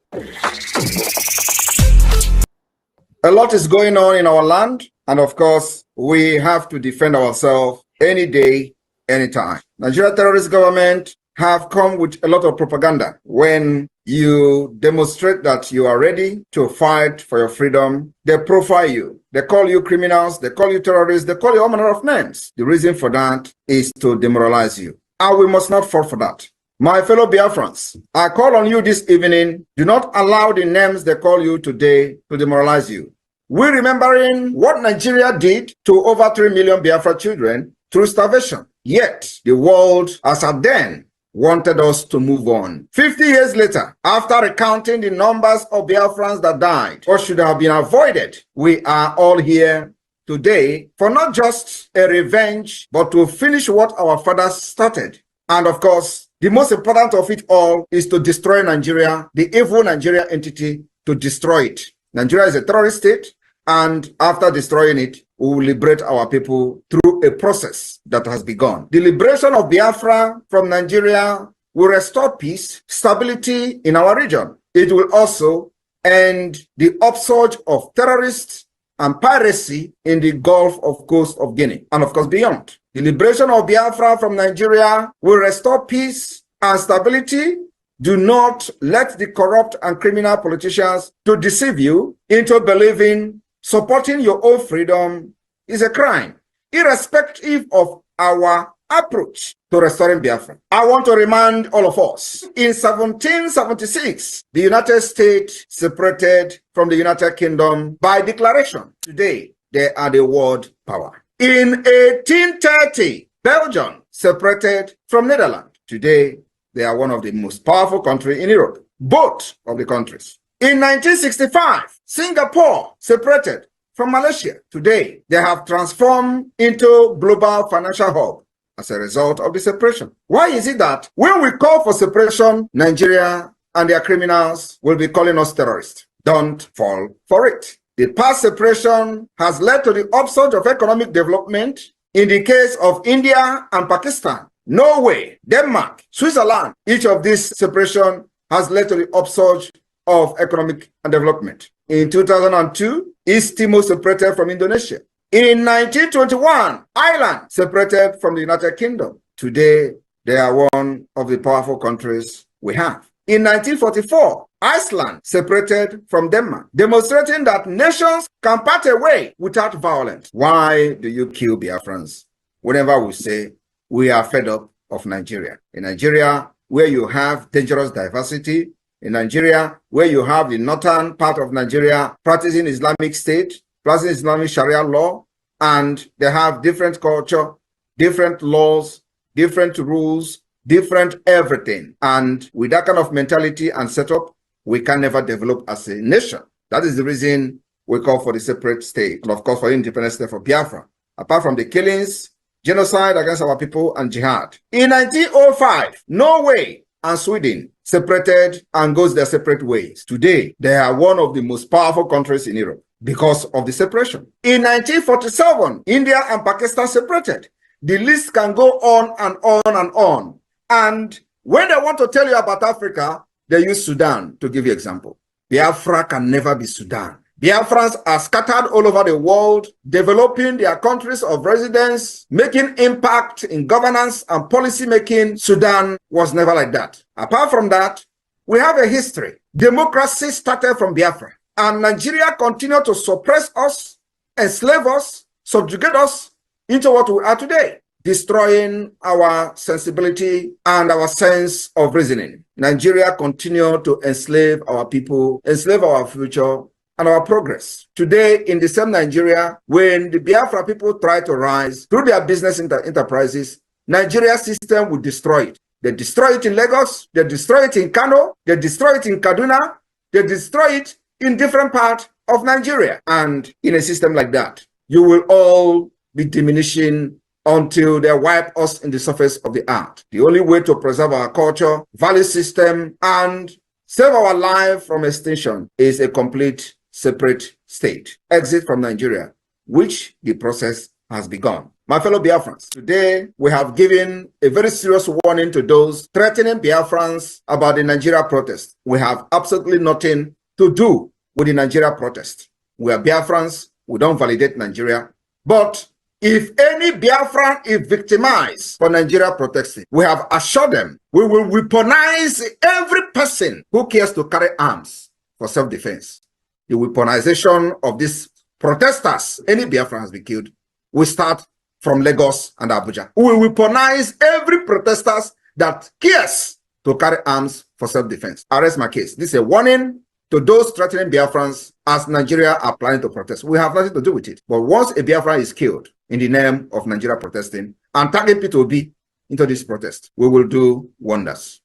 A lot is going on in our land. And of course, we have to defend ourselves any day, anytime. Nigeria terrorist government have come with a lot of propaganda. When you demonstrate that you are ready to fight for your freedom, they profile you. They call you criminals, they call you terrorists, they call you all manner of names. The reason for that is to demoralize you. And we must not fall for that. My fellow Biafrans, I call on you this evening, do not allow the names they call you today to demoralize you. We're remembering what Nigeria did to over 3 million Biafra children through starvation. Yet, the world, as at then, wanted us to move on. 50 years later, after recounting the numbers of Biafrans that died, what should have been avoided, we are all here today for not just a revenge, but to finish what our fathers started. And of course, the most important of it all is to destroy Nigeria, the evil Nigeria entity, to destroy it. Nigeria is a terrorist state. And after destroying it, we will liberate our people through a process that has begun. The liberation of Biafra from Nigeria will restore peace, stability in our region. It will also end the upsurge of terrorists and piracy in the Gulf of Coast of Guinea, and of course beyond. The liberation of Biafra from Nigeria will restore peace and stability. Do not let the corrupt and criminal politicians to deceive you into believing supporting your own freedom is a crime, irrespective of our approach to restoring Biafra. I want to remind all of us, in 1776, the United States separated from the United Kingdom by declaration. Today, they are the world power. In 1830, Belgium separated from Netherlands. Today, they are one of the most powerful countries in Europe. Both of the countries In 1965, Singapore separated from Malaysia. Today, they have transformed into global financial hub as a result of the separation. Why is it that when we call for separation, Nigeria and their criminals will be calling us terrorists? Don't fall for it. The past separation has led to the upsurge of economic development in the case of India and Pakistan, Norway, Denmark, Switzerland. Each of these separation has led to the upsurge of economic and development. In 2002, East Timor separated from Indonesia. In 1921, Ireland separated from the United Kingdom. Today, they are one of the powerful countries we have. In 1944, Iceland separated from Denmark, demonstrating that nations can part away without violence. Why do you kill Biafrans whenever we say we are fed up of Nigeria? In Nigeria, where you have dangerous diversity, in Nigeria, where you have the northern part of Nigeria practicing Islamic State, practicing Islamic Sharia law, and they have different culture, different laws, different rules, different everything. And with that kind of mentality and setup, we can never develop as a nation. That is the reason we call for the separate state, and of course for independent state for Biafra. Apart from the killings, genocide against our people, and jihad. In 1905, Norway and Sweden separated and goes their separate ways. Today, they are one of the most powerful countries in Europe because of the separation. In 1947, India and Pakistan separated. The list can go on and on and on. And when they want to tell you about Africa, they use Sudan to give you example. Biafra can never be Sudan. Biafrans are scattered all over the world, developing their countries of residence, making impact in governance and policy making. Sudan was never like that. Apart from that, we have a history. Democracy started from Biafra, and Nigeria continued to suppress us, enslave us, subjugate us into what we are today, destroying our sensibility and our sense of reasoning. Nigeria continued to enslave our people, enslave our future, and our progress. Today, in the same Nigeria, when the Biafra people try to rise through their business enterprises, Nigeria system will destroy it. They destroy it in Lagos, they destroy it in Kano, they destroy it in Kaduna, they destroy it in different parts of Nigeria. And in a system like that, you will all be diminishing until they wipe us in the surface of the earth. The only way to preserve our culture, value system, and save our life from extinction is a complete separate state. Exit from Nigeria, which the process has begun. My fellow Biafrans, today we have given a very serious warning to those threatening Biafrans about the Nigeria protest. We have absolutely nothing to do with the Nigeria protest. We are Biafrans, we don't validate Nigeria. But if any Biafran is victimized for Nigeria protesting, we have assured them we will weaponize every person who cares to carry arms for self-defense. The weaponization of these protesters, any Biafran has been killed, will start from Lagos and Abuja. We will weaponize every protesters that cares to carry arms for self-defense. I rest my case. This is a warning to those threatening Biafrans as Nigeria are planning to protest. We have nothing to do with it. But once a Biafran is killed in the name of Nigeria protesting and target P2B into this protest, we will do wonders.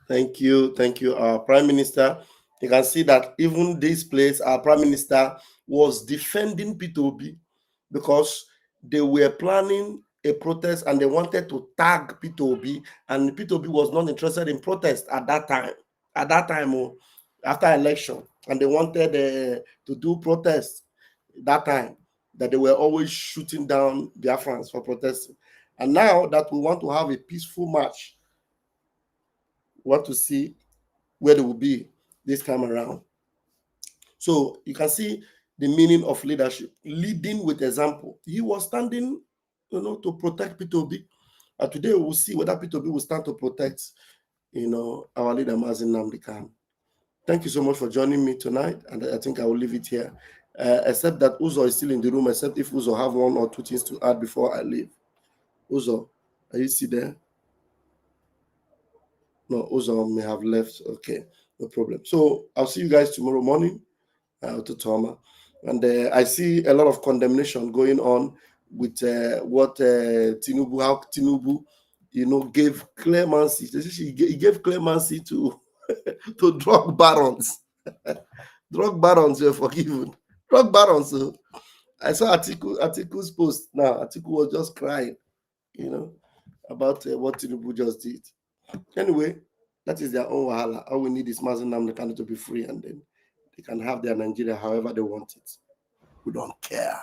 Thank you, our Prime Minister. You can see that even this place, our Prime Minister was defending P2B because they were planning a protest and they wanted to tag P2B, and P2B was not interested in protest at that time. After election, and they wanted to do protests that time, that they were always shooting down Biafrans for protesting. And now that we want to have a peaceful march, we want to see where they will be this time around. So you can see the meaning of leadership, leading with example. He was standing, to protect P2B. And today we will see whether P2B will stand to protect, our leader, Mazi Nnamdi Kanu. Thank you so much for joining me tonight, and I think I will leave it here, except that Uzo is still in the room, except if Uzo have one or two things to add before I leave. Uzo, are you still there? No, Uzo may have left. Okay, no problem. So I'll see you guys tomorrow morning to Toma. And I see a lot of condemnation going on with what Tinubu, how Tinubu, gave clemency. He gave clemency to to drug barons. Drug barons were forgiven. Drug barons. I saw Atiku's post now. Atiku was just crying, about what Tinubu just did. Anyway, that is their own wahala. All we need is Mazi Nnamdi Kanu to be free, and then they can have their Nigeria however they want it. We don't care.